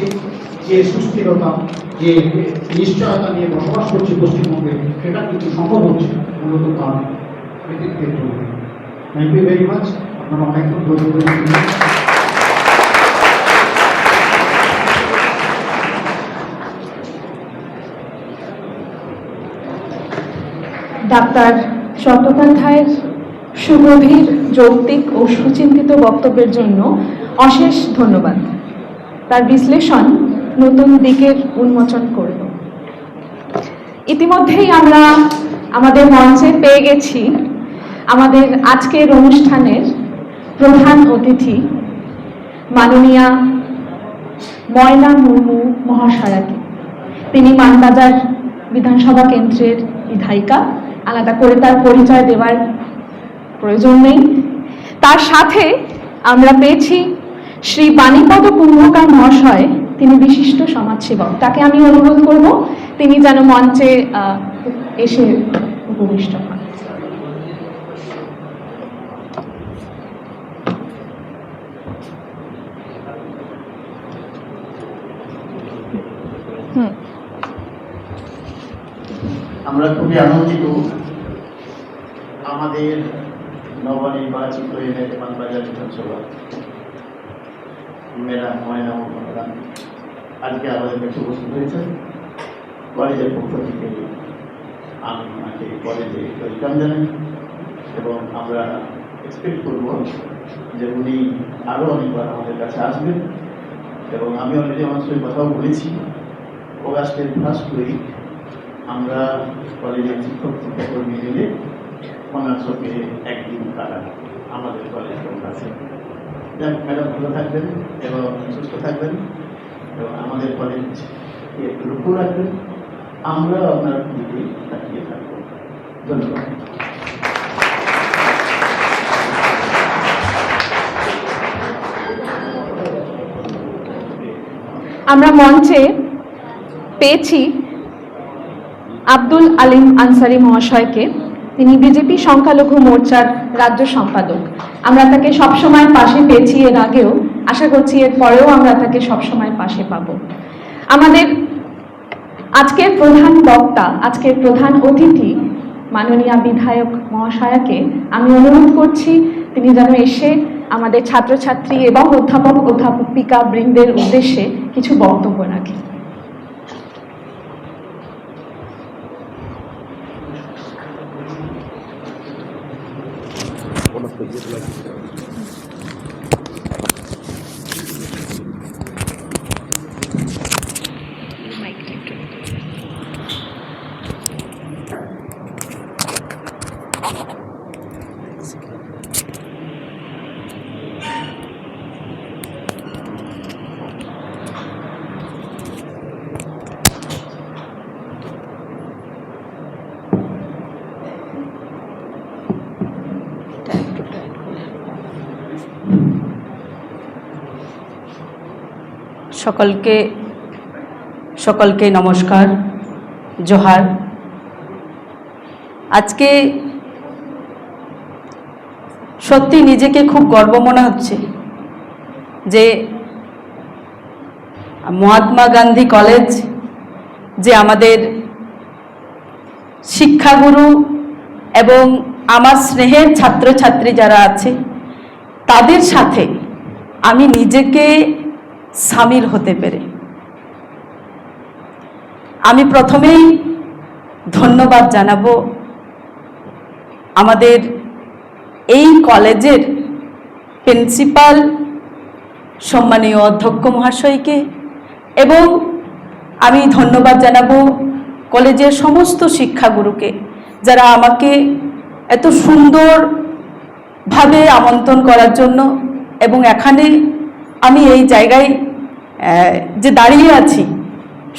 S4: যে সুস্থিরতা, যে নিশ্চয়তা নিয়ে বসবাস করছি পশ্চিমবঙ্গে, সেটা কিন্তু সম্ভব হচ্ছে মূলত তার কৃতিত্বের জন্য। Thank you very much. আপনারা অনেকক্ষণ ধৈর্য ধরে
S1: ডাক্তার চট্টোপাধ্যায়ের সুগভীর, যৌক্তিক ও সুচিন্তিত বক্তব্যের জন্য অশেষ ধন্যবাদ। তার বিশ্লেষণ নতুন দিকের উন্মোচন করল। ইতিমধ্যেই আমরা আমাদের মঞ্চে পেয়ে গেছি আমাদের আজকের অনুষ্ঠানের প্রধান অতিথি মাননীয়া ময়না মুর্মু মহাশয়াকে। তিনি মানবাজার বিধানসভা কেন্দ্রের বিধায়িকা, আলাদা করে তার পরিচয় দেওয়ার প্রয়োজন নেই। তার সাথে আমরা পেয়েছি শ্রী বাণীপদ কুম্ভকার মহাশয়, তিনি বিশিষ্ট সমাজসেবক। তাকে আমি অনুরোধ করব তিনি যেন মঞ্চে এসে উপবিষ্ট হন।
S5: আমরা খুবই আনন্দিত আমাদের নবনির্বাচিত মানবাজার বিধানসভা ম্যাডাম ময়না মুখোপাধ্যায় আজকে আমাদের কাছে উপস্থিত হয়েছেন। কলেজের পক্ষ থেকে আমি ওনাকে কলেজে ওয়েলকাম জানাই এবং আমরা এক্সপেক্ট করব যে উনি আরও অনেকবার আমাদের কাছে আসবেন। এবং আমি অলরেডি আমার সঙ্গে কথাও বলেছি, অগাস্টের ফার্স্ট উইক আমরা কলেজের শিক্ষক শিক্ষাকর্মী মিলে ওনার সঙ্গে একদিন কাটান আমাদের কলেজের কাছে। যাক, ম্যাডাম ভালো থাকবেন এবং সুস্থ থাকবেন এবং আমাদের কলেজকে একটু লক্ষ্য রাখবেন। আমরাও আপনার দিকে তাকিয়ে থাকবো। ধন্যবাদ।
S1: আমরা মঞ্চে পেয়েছি আব্দুল আলিম আনসারি মহাশয়কে। তিনি বিজেপি সংখ্যালঘু মোর্চার রাজ্য সম্পাদক। আমরা তাকে সবসময় পাশে পেয়েছি এর আগেও, আশা করছি এর পরেও আমরা তাকে সবসময় পাশে পাব। আমাদের আজকের প্রধান বক্তা, আজকের প্রধান অতিথি মাননীয়া বিধায়ক মহাশয়াকে আমি অনুরোধ করছি তিনি যেন এসে আমাদের ছাত্রছাত্রী এবং অধ্যাপক অধ্যাপিকা বৃন্দের উদ্দেশ্যে কিছু বক্তব্য রাখেন।
S6: সকলকে নমস্কার, জোহার। আজকে সত্যি নিজেকে খুব গর্ব মনে হচ্ছে যে মহাত্মা গান্ধী কলেজ যে আমাদের শিক্ষাগুরু এবং আমার স্নেহের ছাত্রছাত্রী যারা আছে তাদের সাথে আমি নিজেকে সামিল হতে পেরে আমি প্রথমেই ধন্যবাদ জানাবো আমাদের এই কলেজের প্রিন্সিপাল সম্মানীয় অধ্যক্ষ মহাশয়কে এবং আমি ধন্যবাদ জানাবো কলেজের সমস্ত শিক্ষাগুরুকে যারা আমাকে এত সুন্দরভাবে আমন্ত্রণ করার জন্য এবং এখানে আমি এই জায়গায় যে দাঁড়িয়ে আছি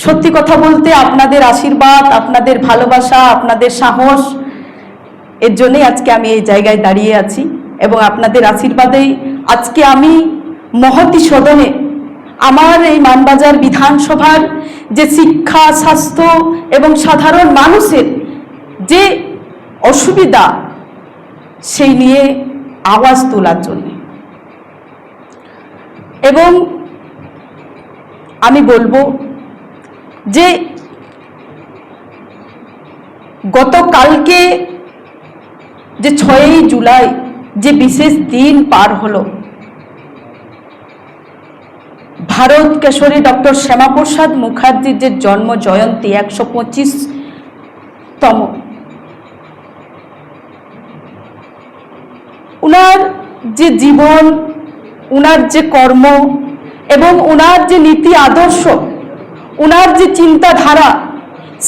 S6: সত্যি কথা বলতে আপনাদের আশীর্বাদ, আপনাদের ভালোবাসা, আপনাদের সাহস এর জন্যই আজকে আমি এই জায়গায় দাঁড়িয়ে আছি এবং আপনাদের আশীর্বাদেই আজকে আমি মহতী সদনে আমার এই মানবাজার বিধানসভার যে শিক্ষা, স্বাস্থ্য এবং সাধারণ মানুষের যে অসুবিধা সেই নিয়ে আওয়াজ তোলার জন্য এবং আমি বলবো যে গতকালকে যে 6ই জুলাই যে বিশেষ দিন পার হলো ভারত কেশরী ডক্টর শ্যামাপ্রসাদ মুখার্জির যে জন্ম জয়ন্তী 125তম, উনার যে জীবন, উনার যে কর্ম এবং উনার যে নীতি আদর্শ, উনার যে চিন্তাধারা,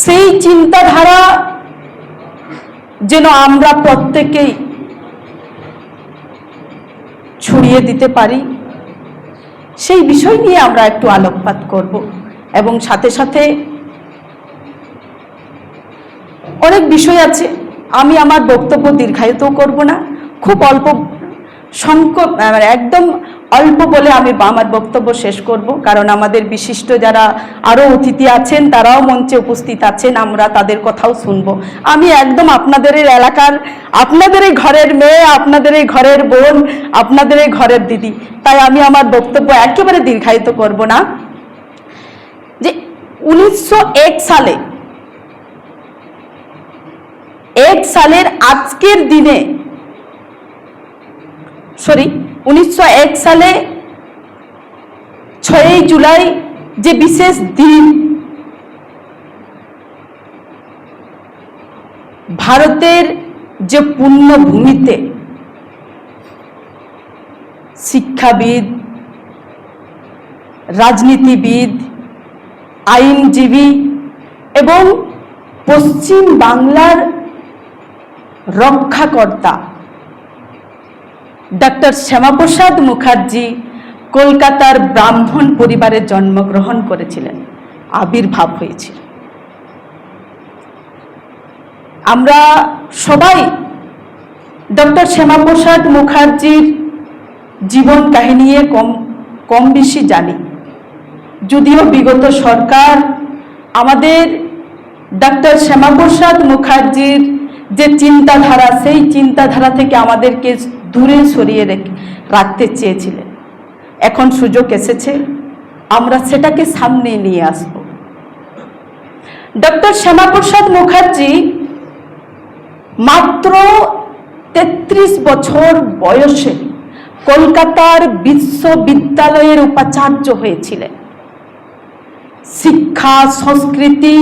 S6: সেই চিন্তাধারা যেন আমরা প্রত্যেকেই ছড়িয়ে দিতে পারি সেই বিষয় নিয়ে আমরা একটু আলোকপাত করব এবং সাথে সাথে অনেক বিষয় আছে। আমি আমার বক্তব্য দীর্ঘায়িত করব না, খুব অল্প সংখ্যক একদম অল্প বলে আমি আমার বক্তব্য শেষ করব, কারণ আমাদের বিশিষ্ট যারা আরও অতিথি আছেন তারাও মঞ্চে উপস্থিত আছেন, আমরা তাদের কথাও শুনবো। আমি একদম আপনাদের এই এলাকার, আপনাদের এই ঘরের মেয়ে, আপনাদের এই ঘরের বোন, আপনাদের এই ঘরের দিদি, তাই আমি আমার বক্তব্য একেবারে দীর্ঘায়িত করব না। যে 1901 সালের আজকের দিনে 1901 সালে 6ই জুলাই যে বিশেষ দিন ভারতের যে পুণ্যভূমিতে শিক্ষাবিদ, রাজনীতিবিদ, আইনজীবী এবং পশ্চিম বাংলার রক্ষাকর্তা ডক্টর শ্যামাপ্রসাদ মুখার্জি কলকাতার ব্রাহ্মণ পরিবারে জন্মগ্রহণ করেছিলেন, আবির্ভাব হয়েছিল। আমরা সবাই ডক্টর শ্যামাপ্রসাদ মুখার্জির জীবন কাহিনী কম বেশি জানি, যদিও বিগত সরকার আমাদের ডক্টর শ্যামাপ্রসাদ মুখার্জির যে চিন্তাধারা, সেই চিন্তাধারা থেকে আমাদেরকে দূরে সরিয়ে রাখতে চেয়েছিলেন। এখন সুযোগ এসেছে, আমরা সেটাকে সামনে নিয়ে আসব। ডক্টর শ্যামাপ্রসাদ মুখার্জি মাত্র 33 বছর বয়সে কলকাতার বিশ্ববিদ্যালয়ের উপাচার্য হয়েছিলেন। শিক্ষা, সংস্কৃতি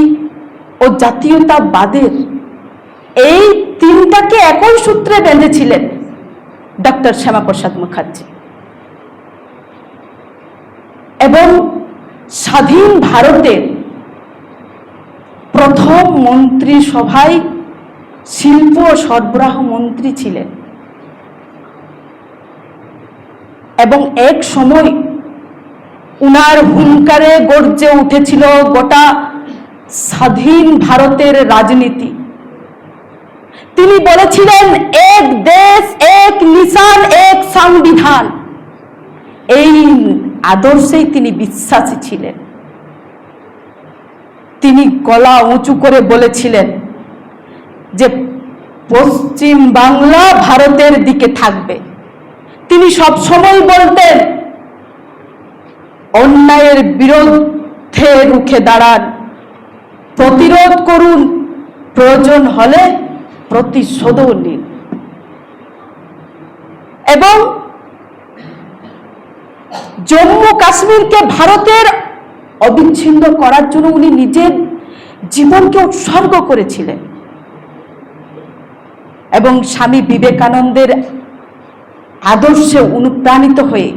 S6: ও জাতীয়তাবাদের এই তিনটাকে একই সূত্রে বেঁধেছিলেন ডক্টর শ্যামাপ্রসাদ মুখার্জি এবং স্বাধীন ভারতের প্রথম মন্ত্রিসভায় শিল্প ও সরবরাহ মন্ত্রী ছিলেন এবং এক সময় উনার হুঙ্কারে গর্জে উঠেছিল গোটা স্বাধীন ভারতের রাজনীতি। তিনি বলেছিলেন, এক দেশ, এক নিশান, এক সংবিধান। এই আদর্শেই তিনি বিশ্বাসী ছিলেন। তিনি গলা উঁচু করে বলেছিলেন যে পশ্চিম বাংলা ভারতের দিকে থাকবে। তিনি সব সময় বলতেন, অন্যায়ের বিরুদ্ধে রুখে দাঁড়ান, প্রতিরোধ করুন, প্রয়োজন হলে প্রতিশোধও নিন। এবং জম্মু কাশ্মীরকে ভারতের অবিচ্ছিন্ন করার জন্য উনি নিজের জীবনকে উৎসর্গ করেছিলেন। এবং স্বামী বিবেকানন্দের আদর্শে অনুপ্রাণিত হয়ে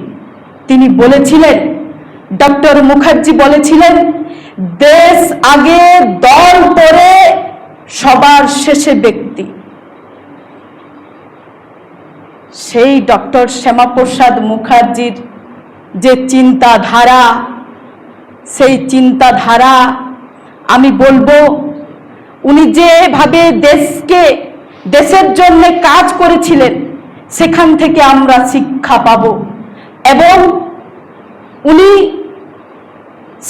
S6: তিনি বলেছিলেন, ডক্টর মুখার্জি বলেছিলেন, দেশ আগে, দল পরে, সবার শেষে ব্যক্তি। সেই ডক্টর শ্যামাপ্রসাদ মুখার্জির যে চিন্তাধারা, সেই চিন্তাধারা আমি বলবো, উনি যেভাবে দেশের জন্য কাজ করেছিলেন, সেখান থেকে আমরা শিক্ষা পাব। এবং উনি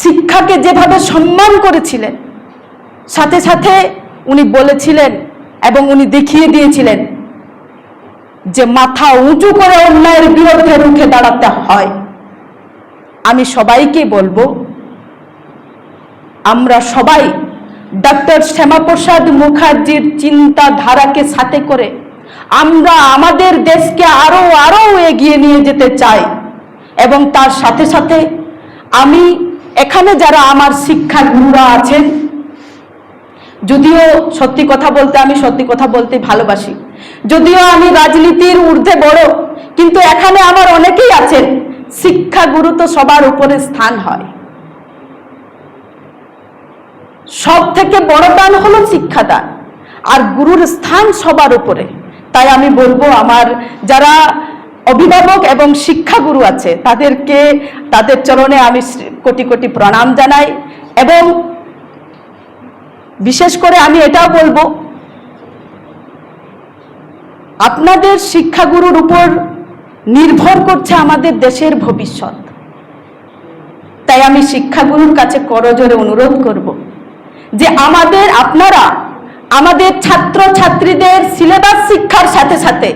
S6: শিক্ষাকে যেভাবে সম্মান করেছিলেন, সাথে সাথে উনি বলেছিলেন এবং উনি দেখিয়ে দিয়েছিলেন যে মাথা উঁচু করে অন্যায়ের বিরুদ্ধে রুখে দাঁড়াতে হয়। আমি সবাইকে বলবো, আমরা সবাই ডক্টর শ্যামাপ্রসাদ মুখার্জির চিন্তাধারাকে সাথে করে আমরা আমাদের দেশকে আরো আরো এগিয়ে নিয়ে যেতে চাই। এবং তার সাথে সাথে আমি এখানে যারা আমার শিক্ষাগুরুরা আছেন, যদিও সত্যি কথা বলতে আমি সত্যি কথা বলতে ভালোবাসি, যদিও আমি রাজনীতির ঊর্ধ্বে বড়, কিন্তু এখানে আমার অনেকেই আছেন। শিক্ষাগুরু তো সবার উপরে স্থান হয়, সব থেকে বড় দান হলো শিক্ষাদান, আর গুরুর স্থান সবার উপরে। তাই আমি বলবো, আমার যারা অভিভাবক এবং শিক্ষাগুরু আছে তাদের চরণে আমি কোটি কোটি প্রণাম জানাই। এবং বিশেষ করে আমি এটাও বলবো, আপনাদের শিক্ষাগুরুর উপর নির্ভর করছে আমাদের দেশের ভবিষ্যৎ। তাই আমি শিক্ষাগুরুর কাছে করজোরে অনুরোধ করব যে আপনারা আমাদের ছাত্র ছাত্রীদের সিলেবাস শিক্ষার সাথে সাথে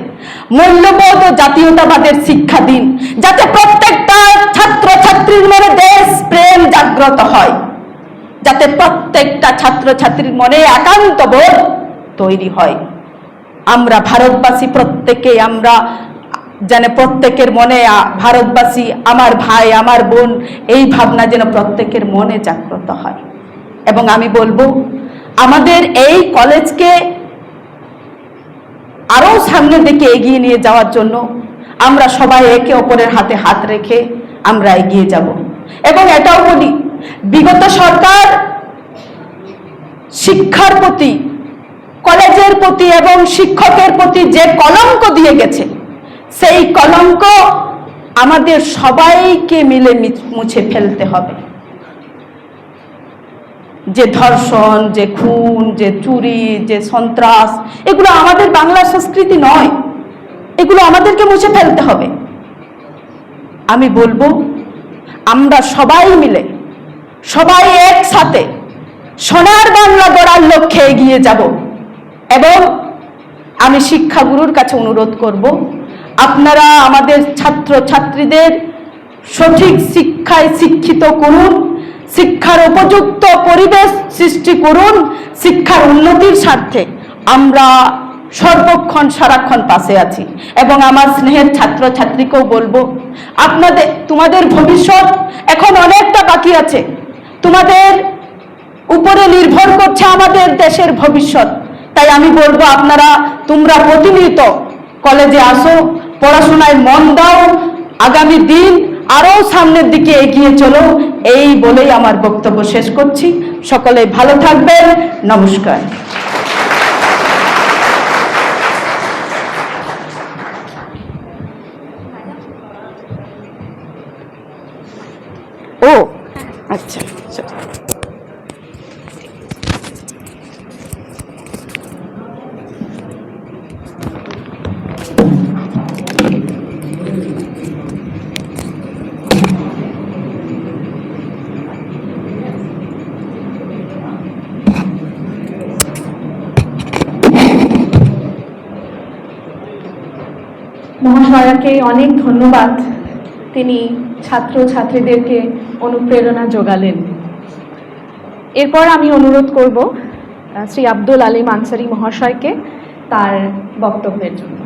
S6: মূল্যবোধ ও জাতীয়তাবাদের শিক্ষা দিন, যাতে প্রত্যেকটা ছাত্র ছাত্রীর মনে দেশ প্রেম জাগ্রত হয়, যাতে প্রত্যেকটা ছাত্র ছাত্রীর মনে একান্ত বোধ তৈরি হয়। আমরা ভারতবাসী প্রত্যেকে, আমরা যেন প্রত্যেকের মনে ভারতবাসী, আমার ভাই, আমার বোন, এই ভাবনা যেন প্রত্যেকের মনে জাগ্রত হয়। এবং আমি বলবো, আমাদের এই কলেজকে আরো সামনের দিকে এগিয়ে নিয়ে যাওয়ার জন্য আমরা সবাই একে অপরের হাতে হাত রেখে আমরা এগিয়ে যাব। এবং এটাও বলি, বিগত সরকার শিক্ষার প্রতি, কলেজের প্রতি এবং শিক্ষকের প্রতি যে কলঙ্ক দিয়ে গেছে, সেই কলঙ্ক আমাদের সবাইকে মিলে মুছে ফেলতে হবে। যে ধর্ষণ, যে খুন, যে চুরি, যে সন্ত্রাস, এগুলো আমাদের বাংলা সংস্কৃতি নয়, এগুলো আমাদেরকে মুছে ফেলতে হবে। আমি বলবো, আমরা সবাই মিলে, সবাই একসাথে সোনার বাংলা গড়ার লক্ষ্যে এগিয়ে যাব। এবং আমি শিক্ষাগুরুর কাছে অনুরোধ করব, আপনারা আমাদের ছাত্র ছাত্রীদের সঠিক শিক্ষায় শিক্ষিত করুন, শিক্ষার উপযুক্ত পরিবেশ সৃষ্টি করুন। শিক্ষার উন্নতির স্বার্থে আমরা সর্বক্ষণ সারাক্ষণ পাশে আছি। এবং আমার স্নেহের ছাত্র ছাত্রীকেও বলবো, তোমাদের ভবিষ্যৎ এখন অনেকটা বাকি আছে, তোমাদের উপরে নির্ভর করছে আমাদের দেশের ভবিষ্যৎ। তাই আমি বলবো, তোমরা প্রতিনিয়ত কলেজে আসো, পড়াশোনায় মন দাও, আগামী দিন আরো সামনের দিকে এগিয়ে চলো। এই বলেই আমার বক্তব্য শেষ করছি। সকলে ভালো থাকবেন। নমস্কার। ও আচ্ছা,
S1: মহাশয়াকে অনেক ধন্যবাদ, তিনি ছাত্রছাত্রীদেরকে অনুপ্রেরণা যোগালেন। এরপর আমি অনুরোধ করব শ্রী আব্দুল আলিম আনসারী মহাশয়কে তার বক্তব্যের জন্য।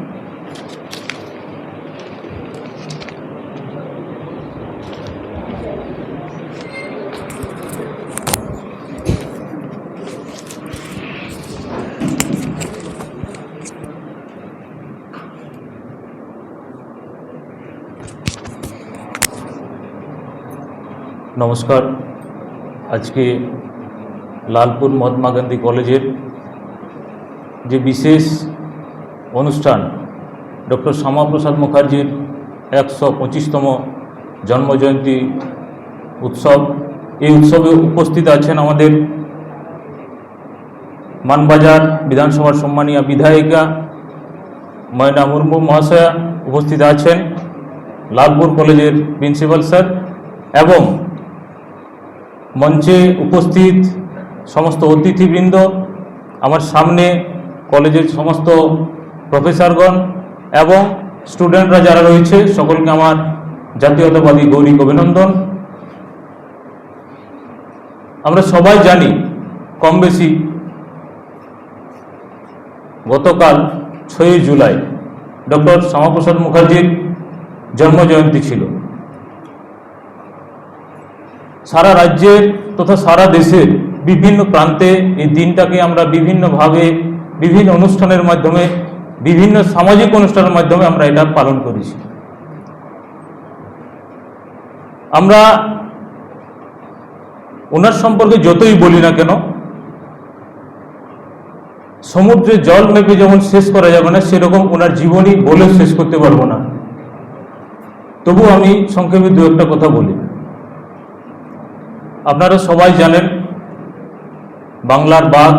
S7: নমস্কার। আজকে লালপুর মহাত্মা গান্ধী কলেজের যে বিশেষ অনুষ্ঠান ডক্টর শ্যামাপ্রসাদ মুখার্জির 125তম জন্মজয়ন্তী উৎসব, এই উৎসবে উপস্থিত আছেন আমাদের মানবাজার বিধানসভার সম্মানীয় বিধায়িকা ময়না মুর্মু মহাশয়া, উপস্থিত আছেন লালপুর কলেজের প্রিন্সিপাল স্যার এবং মঞ্চে উপস্থিত সমস্ত অতিথিবৃন্দ, আমার সামনে কলেজের সমস্ত প্রফেসরগণ এবং স্টুডেন্টরা যারা রয়েছে, সকলকে আমার জাতীয়তাবাদী গৌরিক অভিনন্দন। আমরা সবাই জানি কম বেশি গতকাল 6ই জুলাই ডক্টর শ্যামাপ্রসাদ মুখার্জির জন্মজয়ন্তী ছিল। সারা রাজ্যের তথা সারা দেশের বিভিন্ন প্রান্তে এই দিনটাকে আমরা বিভিন্নভাবে বিভিন্ন অনুষ্ঠানের মাধ্যমে, বিভিন্ন সামাজিক অনুষ্ঠানের মাধ্যমে আমরা এটা পালন করেছি। আমরা ওনার সম্পর্কে যতই বলি না কেন, সমুদ্রে জল মেপে যেমন শেষ করা যাবে না, সেরকম ওনার জীবনী বলে শেষ করতে পারবো না। তবু আমি সংক্ষেপে দু একটা কথা বলি। আপনারা সবাই জানেন বাংলার বাঘ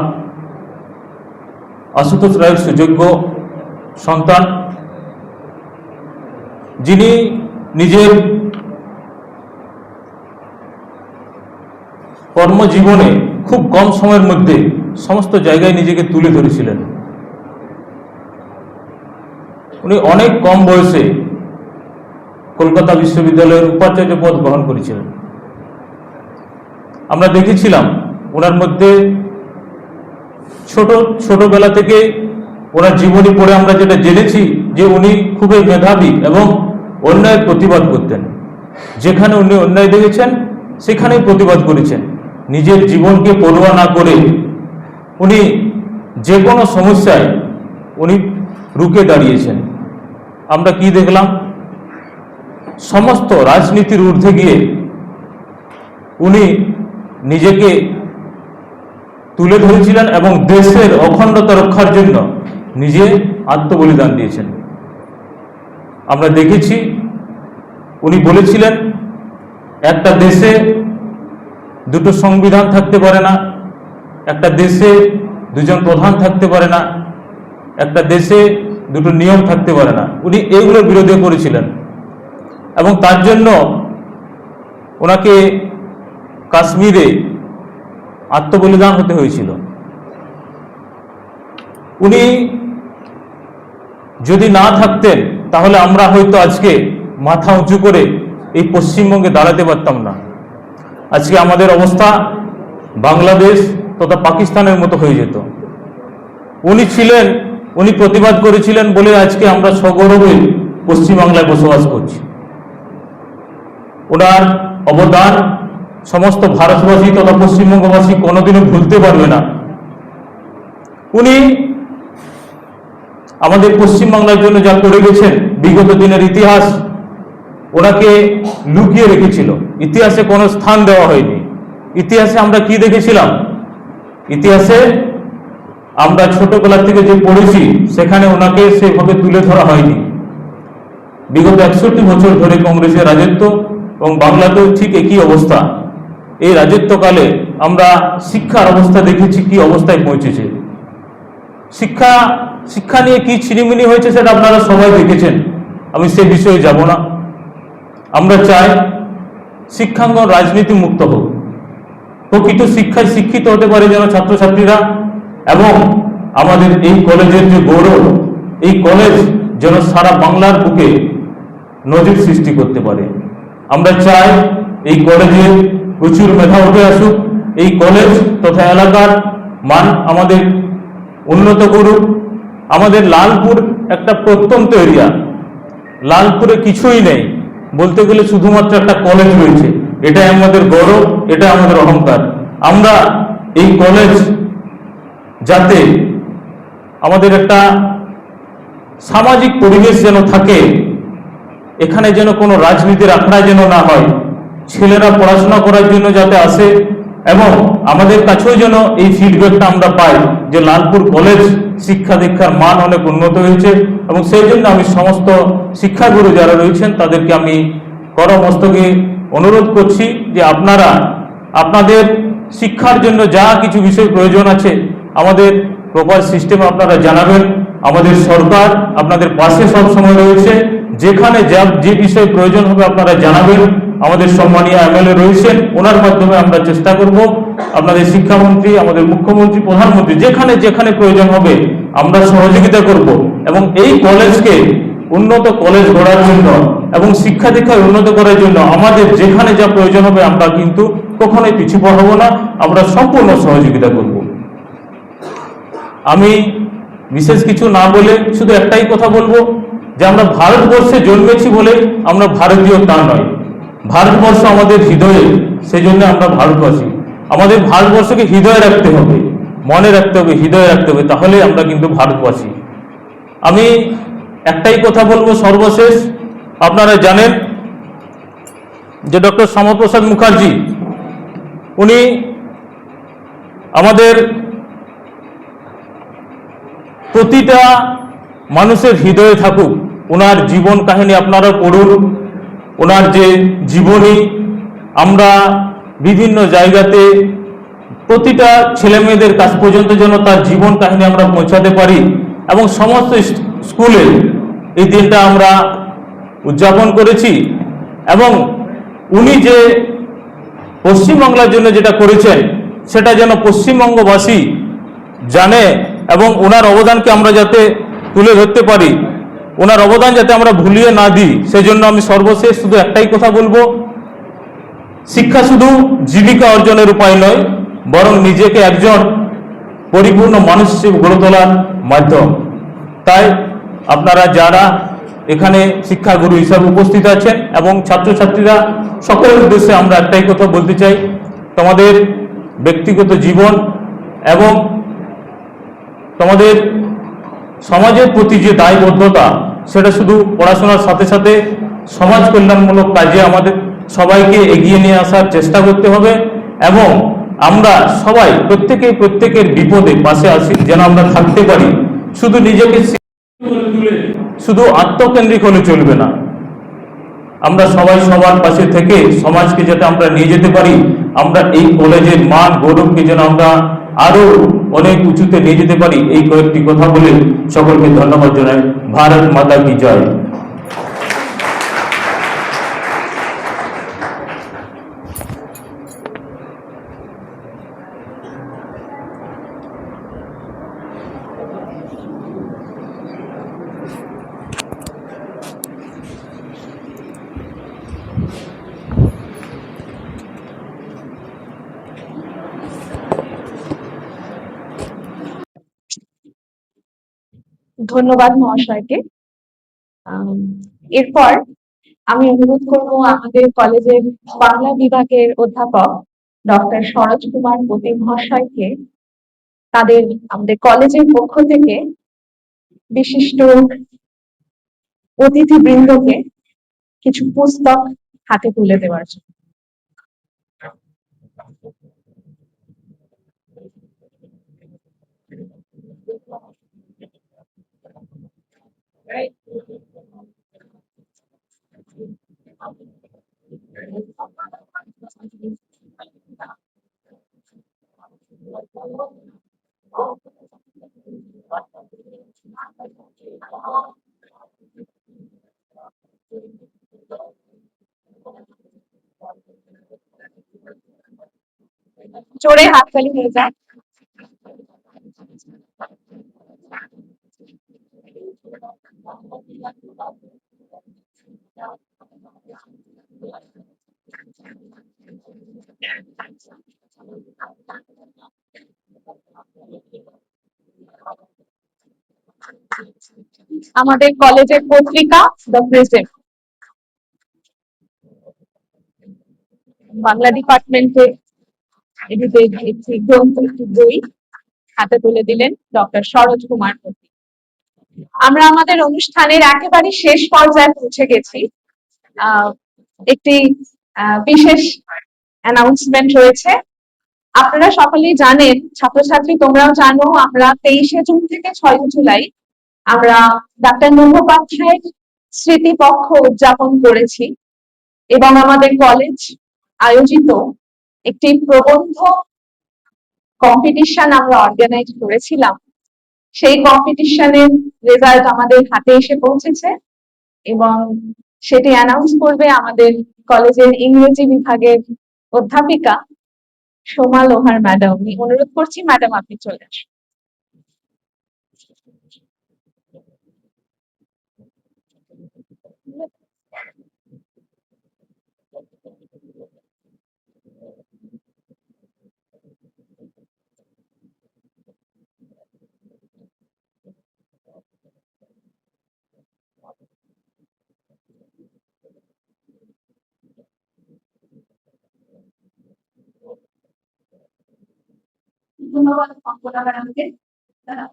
S7: আশুতোষ রায়ের সুযোগ্য সন্তান, যিনি নিজের কর্মজীবনে খুব কম সময়ের মধ্যে সমস্ত জায়গায় নিজেকে তুলে ধরেছিলেন। উনি অনেক কম বয়সে কলকাতা বিশ্ববিদ্যালয়ের উপাচার্য পদ গ্রহণ করেছিলেন। আমরা দেখেছিলাম ওনার মধ্যে ছোটবেলা থেকে ওনার জীবনী পড়ে আমরা যেটা জেনেছি যে উনি খুবই মেধাবী এবং অন্যায়ের প্রতিবাদ করতেন। যেখানে উনি অন্যায় দেখেছেন সেখানেই প্রতিবাদ করেছেন। নিজের জীবনকে পরোয়া না করে উনি যে কোনো সমস্যায় উনি রুখে দাঁড়িয়েছেন। আমরা কি দেখলাম, সমস্ত রাজনীতির ঊর্ধ্বে গিয়ে উনি নিজেকে তুলে ধরেছিলেন এবং দেশের অখণ্ডতা রক্ষার জন্য নিজে আত্মবলিদান দিয়েছেন। আমরা দেখেছি উনি বলেছিলেন একটা দেশে দুটো সংবিধান থাকতে পারে না, একটা দেশে দুজন প্রধান থাকতে পারে না, একটা দেশে দুটো নিয়ম থাকতে পারে না। উনি এগুলোর বিরোধে করেছিলেন এবং তার জন্য ওনাকে কাশ্মীরে আত্মবলিদান হতে হয়েছিল। উনি যদি না থাকতেন তাহলে আমরা হয়তো আজকে মাথা উঁচু করে এই পশ্চিমবঙ্গে দাঁড়াতে পারতাম না। আজকে আমাদের অবস্থা বাংলাদেশ তথা পাকিস্তানের মতো হয়ে যেত। উনি ছিলেন, উনি প্রতিবাদ করেছিলেন বলে আজকে আমরা সগৌরবে পশ্চিমবাংলায় বসবাস করছি। ওনার অবদান সমস্ত ভারতবাসী তথা পশ্চিমবঙ্গবাসী কোনোদিনও ভুলতে পারবে না। উনি আমাদের পশ্চিমবাংলার জন্য যা করে গেছেন, বিগত দিনের ইতিহাস ওনাকে লুকিয়ে রেখেছিল, ইতিহাসে কোনো স্থান দেওয়া হয়নি। ইতিহাসে আমরা কি দেখেছিলাম, ইতিহাসে আমরা ছোটবেলা থেকে যে পড়েছি সেখানে ওনাকে সেভাবে তুলে ধরা হয়নি। বিগত 61 বছর ধরে কংগ্রেসের রাজত্ব এবং বাংলাতেও ঠিক একই অবস্থা। এই রাজত্বকালে আমরা শিক্ষার অবস্থা দেখেছি কি অবস্থায় পৌঁছেছে। শিক্ষা নিয়ে কি ছিনিমিনি হয়েছে সেটা আপনারা সবাই দেখেছেন, আমি সে বিষয়ে যাব না। আমরা চাই শিক্ষাঙ্গন রাজনীতি মুক্ত হোক, প্রকৃত শিক্ষায় শিক্ষিত হতে পারে যেন ছাত্রছাত্রীরা, এবং আমাদের এই কলেজের যে গৌরব, এই কলেজ যেন সারা বাংলার বুকে নজির সৃষ্টি করতে পারে। আমরা চাই এই কলেজে প্রচুর মেধা উঠে আসুক, এই কলেজ তথা এলাকার মান আমাদের উন্নত করুক। আমাদের লালপুর একটা প্রত্যন্ত এরিয়া, লালপুরে কিছুই নেই, বলতে গেলে শুধুমাত্র একটা কলেজ রয়েছে। এটাই আমাদের গৌরব, এটা আমাদের অহংকার। আমরা এই কলেজ যাতে আমাদের একটা সামাজিক পরিবেশ যেন থাকে, এখানে যেন কোনো রাজনীতির আখড়া যেন না হয়, ছেলেরা পড়াশোনা করার জন্য যাতে আসে এবং আমাদের কাছেও যেন এই ফিডব্যাকটা আমরা পাই যে লালপুর কলেজ শিক্ষা দীক্ষার মান অনেক উন্নত হয়েছে। এবং সেই জন্য আমি সমস্ত শিক্ষাগুরু যারা রয়েছেন তাদেরকে আমি করমস্তকে অনুরোধ করছি যে আপনারা আপনাদের শিক্ষার জন্য যা কিছু বিষয় প্রয়োজন আছে আমাদের প্রপার সিস্টেমে আপনারা জানাবেন। আমাদের সরকার আপনাদের পাশে সবসময় রয়েছে, যেখানে যে বিষয় প্রয়োজন হবে আপনারা জানাবেন। আমাদের সম্মানীয় এমএলএ রয়েছেন, ওনার মাধ্যমে আমরা চেষ্টা করব আপনাদের শিক্ষামন্ত্রী, আমাদের মুখ্যমন্ত্রী, প্রধানমন্ত্রী যেখানে যেখানে প্রয়োজন হবে আমরা সহযোগিতা করব এবং এই কলেজকে উন্নত কলেজ গড়ার জন্য এবং শিক্ষা দীক্ষায় উন্নত করার জন্য আমাদের যেখানে যা প্রয়োজন হবে আমরা কিন্তু কখনোই পিছু পা হব না, আমরা সম্পূর্ণ সহযোগিতা করব। আমি বিশেষ কিছু না বলে শুধু একটাই কথা বলবো যে আমরা ভারতবর্ষে জন্মেছি বলে আমরা ভারতীয় তা নয়। ভারতবর্ষ আমাদের হৃদয়ে, সেই জন্য আমরা ভারতবাসী। আমাদের ভারতবর্ষকে হৃদয়ে রাখতে হবে, মনে রাখতে হবে, হৃদয়ে রাখতে হবে, তাহলে আমরা কিন্তু ভারতবাসী। আমি একটাই কথা বলবো সর্বশেষ, আপনারা জানেন যে ডক্টর শ্যামাপ্রসাদ মুখার্জি উনি আমাদের প্রতিটা মানুষের হৃদয়ে থাকুক। ওনার জীবন কাহিনী আপনারা পড়ুন, ওনার যে জীবনী আমরা বিভিন্ন জায়গাতে প্রতিটা ছেলে মেয়েদের কাছ পর্যন্ত যেন তার জীবন কাহিনী আমরা পৌঁছাতে পারি এবং সমস্ত স্কুলে এই দিনটা আমরা উদযাপন করেছি। এবং উনি যে পশ্চিমবাংলার জন্য যেটা করেছেন সেটা যেন পশ্চিমবঙ্গবাসী জানে এবং ওনার অবদানকে আমরা যাতে তুলে ধরতে পারি, ওনার অবদান যাতে আমরা ভুলিয়ে না দিই, সেজন্য আমি সর্বশেষ শুধু একটাই কথা বলবো, শিক্ষা শুধু জীবিকা অর্জনের উপায় নয়, বরং নিজেকে একজন পরিপূর্ণ মানুষ হিসেবে গড়ে তোলার মাধ্যম। তাই আপনারা যারা এখানে শিক্ষাগুরু হিসাবে উপস্থিত আছেন এবং ছাত্রছাত্রীরা সকলের উদ্দেশ্যে আমরা একটাই কথা বলতে চাই, তোমাদের ব্যক্তিগত জীবন এবং তোমাদের সমাজের প্রতি যে দায়বদ্ধতা সেটা শুধু পড়াশোনার সাথে সাথে সমাজ কল্যাণমূলক কাজে আমাদের সবাইকে এগিয়ে নিয়ে আসার চেষ্টা করতে হবে এবং আমরা সবাই প্রত্যেকের বিপদে পাশে আসি যেন আমরা থাকতে পারি। শুধু নিজেকে শুধু আত্মকেন্দ্রিক হলে চলবে না, আমরা সবাই সবার পাশে থেকে সমাজকে যাতে আমরা নিয়ে যেতে পারি, আমরা এই কলেজের মান গৌরবকে যেন আমরা আরো অনেক উঁচুতে নিয়ে যেতে পারি, এই কয়েকটি কথা বলে সকলকে ধন্যবাদ জানাই। ভারত মাতা কি জয়।
S1: ধন্যবাদ মহাশয়কে। এরপর আমি অনুরোধ করব আমাদের কলেজের বাংলা বিভাগের অধ্যাপক ডক্টর সরোজ কুমার পতি মহাশয়কে আমাদের কলেজের পক্ষ থেকে বিশিষ্ট অতিথিবৃন্দকে কিছু পুস্তক হাতে তুলে দেওয়ার জন্য। জোরে হাততালি হয়ে যায়। আমাদের কলেজের পত্রিকা দ্য প্রেজেন্ট, বাংলা ডিপার্টমেন্টের এডিটেড একটি গ্রন্থ, একটি বই হাতে তুলে দিলেন ডক্টর সরোজ কুমার পতি। আমরা আমাদের অনুষ্ঠানের একেবারে শেষ পর্যায়ে পৌঁছে গেছি। একটি বিশেষ অ্যানাউন্সমেন্ট রয়েছে। আপনারা সকলেই জানেন, ছাত্রছাত্রী তোমরাও জানো, আমরা 23শে জুন থেকে 6ই জুলাই আমরা ডাক্তার মুখোপাধ্যায়ের স্মৃতিপক্ষ উদযাপন করেছি এবং আমাদের কলেজ আয়োজিত একটি প্রবন্ধ কম্পিটিশন আমরা অর্গানাইজ করেছিলাম। সেই কম্পিটিশনের রেজাল্ট আমাদের হাতে এসে পৌঁছেছে এবং সেটি অ্যানাউন্স করবে আমাদের কলেজের ইংরেজি বিভাগের অধ্যাপিকা সোমা লোহার ম্যাডাম। আমি অনুরোধ করছি ম্যাডাম আপনি চলে আসুন।
S8: ধন্যবাদ অঙ্কনা ম্যাডামকে।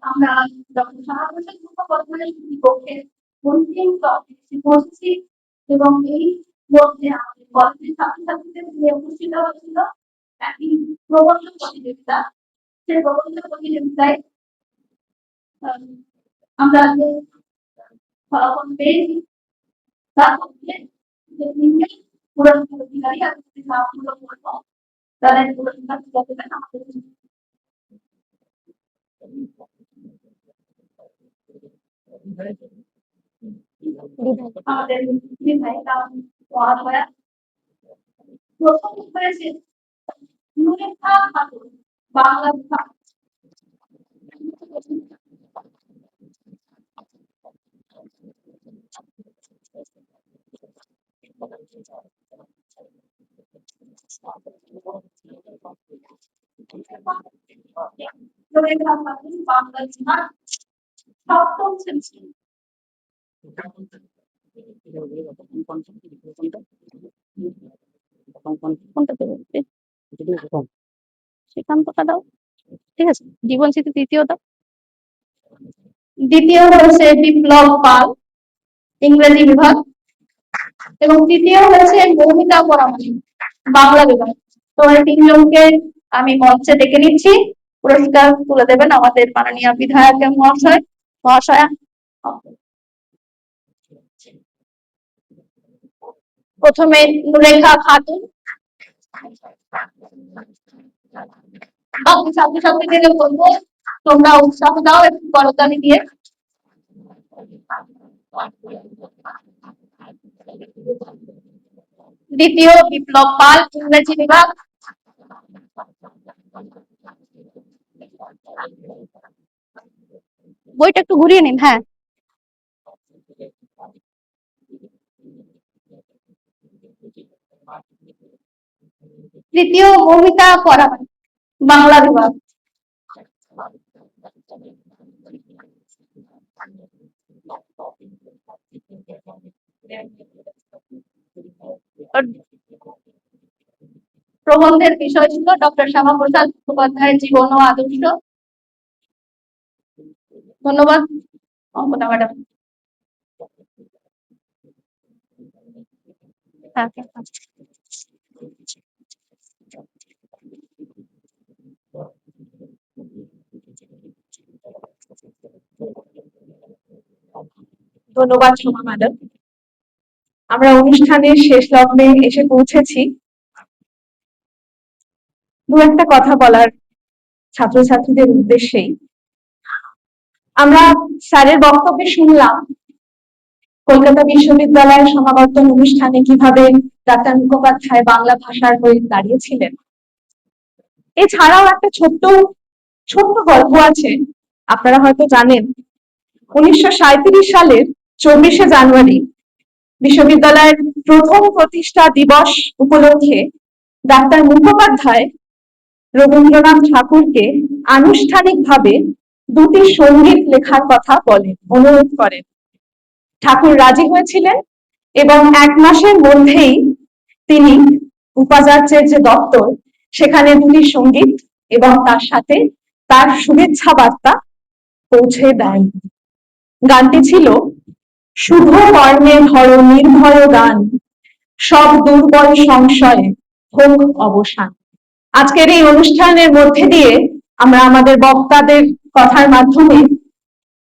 S8: আমরা ডক্টর শাহাবুদ্দিন মুখোপাধ্যায়ের বিপক্ষে অন্তিম পৌঁছেছি এবং এই মধ্যে আমাদের কলেজের ছাত্রছাত্রীদের নিয়ে উপস্থিত হয়েছিল একটি প্রবন্ধ প্রতিযোগিতা। সেই প্রবন্ধ প্রতিযোগিতায় আমরা যে ফলাফল পেয়েছি তার মধ্যে যে তিনজন পুরস্কার অধিকারী আজকে নামগুলো বলবো, তাদের পুরস্কার দেবেন আমাদের আমাদের বিধায়িকা মহাশয়া। প্রথম হয়েছে নুরেখা খাতুন, বাংলা বিভাগ। নুরেখা খাতুন, বাংলা বিভাগ সপ্তম শ্রেণী। শ্রীকান্তটা দাও, ঠিক আছে। জীবন স্মৃতি তৃতীয় দাও। দ্বিতীয় হয়েছে বিপ্লব পাল, ইংরেজি বিভাগ। এবং তৃতীয় হয়েছে মৌমিতা পরামানি, বাংলা বিভাগ। তোমার তিনজনকে আমি মঞ্চে ডেকে নিচ্ছি, পুরস্কার তুলে দেবেন আমাদের মাননীয় বিধায়ক মহাশয়া। প্রথমে নুরেখা খাতুন। বাকি ছাত্রছাত্রীদের বলবো তোমরা উৎসাহ দাও একটু করতালি দিয়ে। দ্বিতীয় বিপ্লব পাল, ইংরেজি বিভাগ। বইটা একটু ঘুরিয়ে নিন। হ্যাঁ, তৃতীয় মৌমিতা পরামানি, বাংলা বিভাগ। প্রবন্ধের বিষয় ছিল ডক্টর শ্যামাপ্রসাদ মুখোপাধ্যায়ের জীবন ও আদর্শ। ধন্যবাদ অঙ্কনা ম্যাডাম।
S1: ধন্যবাদ সোমা ম্যাডাম। আমরা অনুষ্ঠানের শেষ লগ্নে এসে পৌঁছেছি। দু একটা কথা বলার ছাত্রছাত্রীদের উদ্দেশ্যেই। আমরা স্যারের বক্তব্যে শুনলাম কলকাতা বিশ্ববিদ্যালয়ের সমাবর্তন অনুষ্ঠানে কিভাবে ডাক্তার মুখোপাধ্যায় বাংলা ভাষার হয়ে দাঁড়িয়েছিলেন। এছাড়াও একটা ছোট্ট গল্প আছে, আপনারা হয়তো জানেন। 1937 সালের 24শে জানুয়ারি বিশ্ববিদ্যালয়ের প্রথম প্রতিষ্ঠা দিবস উপলক্ষে ডাক্তার মুখোপাধ্যায় রবীন্দ্রনাথ ঠাকুরকে আনুষ্ঠানিকভাবে দুটি সঙ্গীত লেখার কথা বলেন, অনুরোধ করেন। ঠাকুর রাজি হয়েছিলেন এবং 1 মাসের মধ্যেই তিনি উপাচার্যের যে দপ্তর সেখানে দুটি সঙ্গীত এবং তার সাথে তার শুভেচ্ছা বার্তা পৌঁছে দেন। গানটি ছিল শুভ কর্মে ধরো নির্ভয় গান, সব দুর্বল সংশয়ে হোক অবসান। আজকের এই অনুষ্ঠানের মধ্যে দিয়ে আমরা আমাদের বক্তাদের কথার মাধ্যমে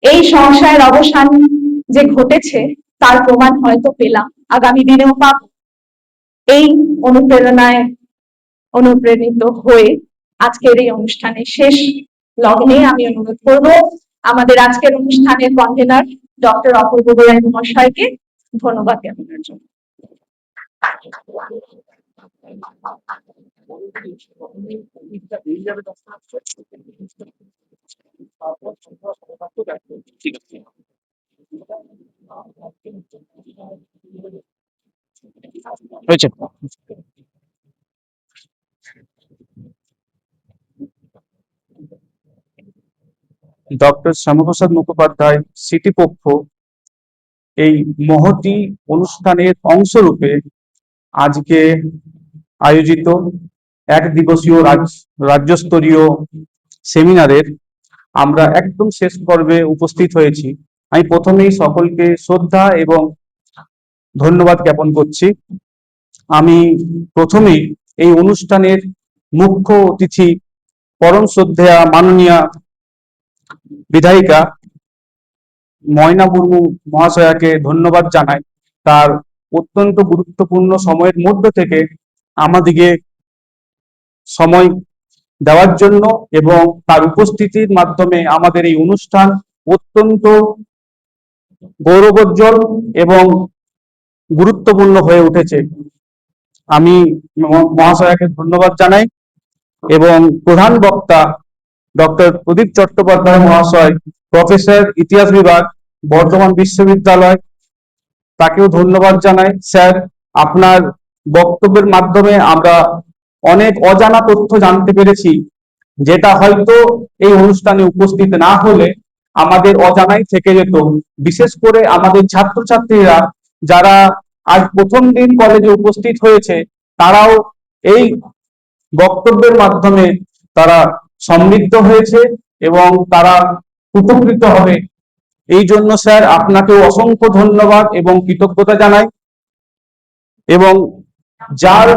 S1: এই সংশয়ের অবসান যে ঘটেছে তার প্রমাণ হয়তো পেলাম, আগামী দিনেও পাব। এই অনুপ্রেরণায় অনুপ্রাণিত হয়ে আজকের এই অনুষ্ঠানের শেষ লগ্নে আমি অনুরোধ করব আমাদের আজকের অনুষ্ঠানের কনভেনার ডক্টর অপূর্ব গোয়েল মহাশয়কে ধন্যবাদ জ্ঞাপনের জন্য।
S9: ডক্টর শ্যামাপ্রসাদ মুখোপাধ্যায় স্মৃতিপক্ষ এই মহতি অনুষ্ঠানের অংশরূপে আজকে আয়োজিত 1 দিবসীয় রাজ্যস্তরীয় সেমিনারের আমরা একদম শেষ পর্বে উপস্থিত হয়েছি। আমি প্রথমেই সকলকে শ্রদ্ধা এবং ধন্যবাদ জ্ঞাপন করছি। আমি প্রথমেই এই অনুষ্ঠানের মুখ্য অতিথি পরম শ্রদ্ধেয়া মাননীয়া বিধায়িকা ময়না মুর্মু মহাশয়াকে ধন্যবাদ জানাই, তার অত্যন্ত গুরুত্বপূর্ণ সময়ের মধ্যে থেকে আমাদিকে সময় দেওয়ার জন্য এবং তার উপস্থিতির মাধ্যমে আমাদের এই অনুষ্ঠান অত্যন্ত গৌরবোজ্জ্বল এবং গুরুত্বপূর্ণ হয়ে উঠেছে। আমি মহাশয়াকে ধন্যবাদ জানাই এবং প্রধান বক্তা ডক্টর প্রদীপ চট্টোপাধ্যায় মহাশয়, প্রফেসর ইতিহাস বিভাগ, বর্ধমান বিশ্ববিদ্যালয়, তাকেও ধন্যবাদ জানাই। স্যার, আপনার বক্তব্যের মাধ্যমে আমরা অনেক অজানা তথ্য জানতে পেরেছি, যেটা হয়তো এই অনুষ্ঠানে উপস্থিত না হলে আমাদের অজানাই থেকে যেত। বিশেষ করে আমাদের ছাত্রছাত্রীরা যারা আজ প্রথম দিন কলেজে উপস্থিত হয়েছে, তারাও এই বক্তব্যের মাধ্যমে তারা সমৃদ্ধ হয়েছে এবং তারা উপকৃত হবে। এই জন্য স্যার আপনাকে অসংখ্য ধন্যবাদ এবং কৃতজ্ঞতা জানাই। এবং যার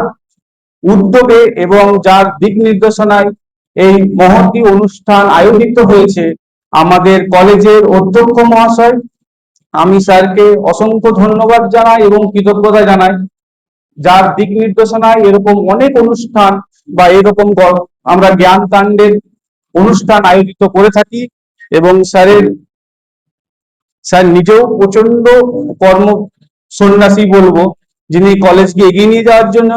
S9: উদ্যোগে এবং যার দিক নির্দেশনায় এই মহতি অনুষ্ঠান আয়োজিত হয়েছে আমাদের কলেজের অধ্যক্ষ মহাশয়, আমি স্যারকে অসংখ্য ধন্যবাদ জানাই এবং কৃতজ্ঞতা জানাই। যার দিক নির্দেশনায় এরকম অনেক অনুষ্ঠান বা এরকম আমরা জ্ঞান কাণ্ডের অনুষ্ঠান আয়োজিত করে থাকি এবং স্যার নিজেও প্রচন্ড কর্ম সন্ন্যাসী বলবো, যিনি কলেজকে এগিয়ে নিয়ে যাওয়ার জন্য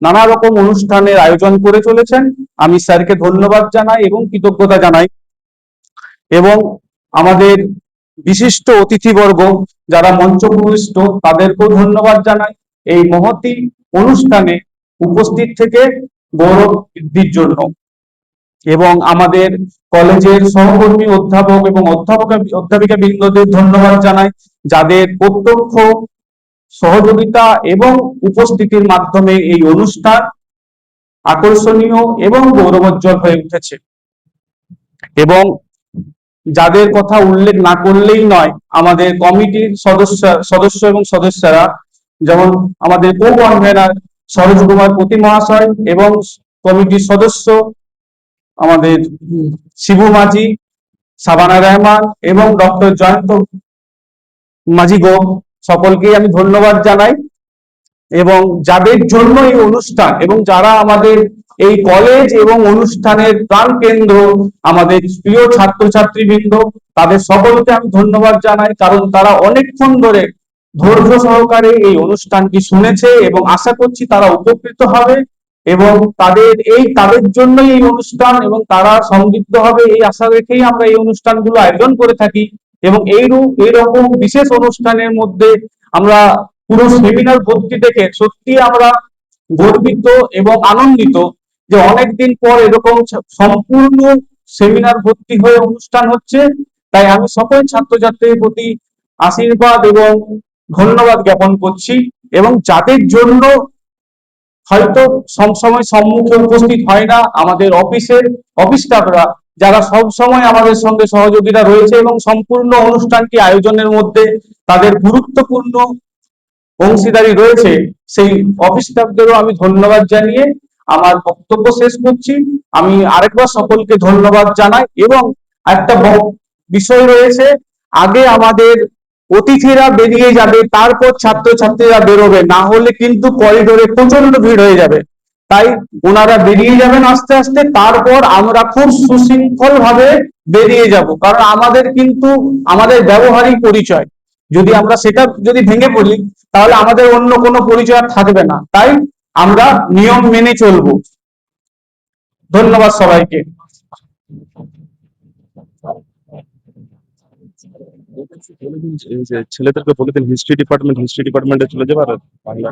S9: নানা রকম অনুষ্ঠানের আয়োজন করে চলেছেন। আমি স্যারকে ধন্যবাদ জানাই এবং কৃতজ্ঞতা জানাই এবং আমাদের বিশিষ্ট অতিথিবর্গ যারা মঞ্চভূমিষ্ঠ তাদেরকেও ধন্যবাদ জানাই এই মহতি অনুষ্ঠানে উপস্থিত থেকে গৌরব বৃদ্ধির জন্য। এবং আমাদের কলেজের সহকর্মী অধ্যাপক এবং অধ্যাপিকা বৃন্দদের ধন্যবাদ জানাই, যাদের প্রত্যক্ষ সহযোগিতা এবং উপস্থিতির মাধ্যমে এই অনুষ্ঠান আকর্ষণীয় এবং গৌরবোজ্জ্বল হয়ে উঠেছে। এবং যাদের কথা উল্লেখ না করলেই নয়, আমাদের কমিটির সদস্য এবং সদস্যরা, যেমন আমাদের কো কনভেনার সরোজ কুমার পতি মহাশয় এবং কমিটির সদস্য আমাদের শিবু মাঝি, সাবানা রহমান এবং ডক্টর জয়ন্ত মাঝি গো, সকলকেই আমি ধন্যবাদ জানাই। এবং যাদের জন্য এই অনুষ্ঠান এবং যারা আমাদের এই কলেজ এবং অনুষ্ঠানের প্রাণ কেন্দ্র আমাদের প্রিয় ছাত্রছাত্রীবৃন্দ, তাদের সকলকে আমি ধন্যবাদ জানাই, কারণ তারা অনেকক্ষণ ধরে ধৈর্য সহকারে এই অনুষ্ঠানটি শুনেছে এবং আশা করছি তারা উপকৃত হবে এবং তাদের জন্যই এই অনুষ্ঠান এবং তারা সমৃদ্ধ হবে এই আশা রেখেই আমরা এই অনুষ্ঠানগুলো আয়োজন করে থাকি। এবং এইরকম বিশেষ অনুষ্ঠানের মধ্যে আমরা পুরো সেমিনার ভর্তি দেখে সত্যি আমরা গর্বিত এবং আনন্দিত যে অনেকদিন পর এরকম সম্পূর্ণ সেমিনার ভর্তি হয়ে অনুষ্ঠান হচ্ছে। তাই আমি সকল ছাত্রছাত্রীর প্রতি আশীর্বাদ এবং ধন্যবাদ জ্ঞাপন করছি, এবং যাদের জন্য হয়তো সবসময় সম্মুখে উপস্থিত হয় না, আমাদের অফিস স্টাফরা যারা সব সময় আমাদের সঙ্গে সহযোগিতা রয়েছে এবং সম্পূর্ণ অনুষ্ঠানটি আয়োজনের মধ্যে তাদের গুরুত্বপূর্ণ অংশীদারি রয়েছে, সেই অফিস স্টাফদেরও আমি ধন্যবাদ জানিয়ে আমার বক্তব্য শেষ করছি। আমি আরেকবার সকলকে ধন্যবাদ জানাই, এবং একটা বিষয় রয়েছে, আগে আমাদের অতিথিরা বেরিয়ে যাবে, তারপর ছাত্রছাত্রীরা বেরোবে, না হলে কিন্তু করিডোরে প্রচন্ড ভিড় হয়ে যাবে। তাই ওনারা বেরিয়ে যাবেন আস্তে আস্তে, তারপর আমরা খুব সুশৃঙ্খল ভাবে বেরিয়ে যাব, কারণ আমাদের কিন্তু আমাদের ব্যবহারিক পরিচয়, যদি আমরা সেটা ভেঙে পড়ি তাহলে আমাদের অন্য কোনো পরিচয় আর থাকবে না। তাই আমরা নিয়ম মেনে চলবো। ধন্যবাদ সবাইকে।
S2: ছেলেদেরকে বলে দিন হিস্ট্রি ডিপার্টমেন্টে চলে যাবে, আর বাংলা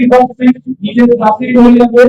S9: ডিপার্টমেন্ট নিজের কাছেই হয়ে যাবে।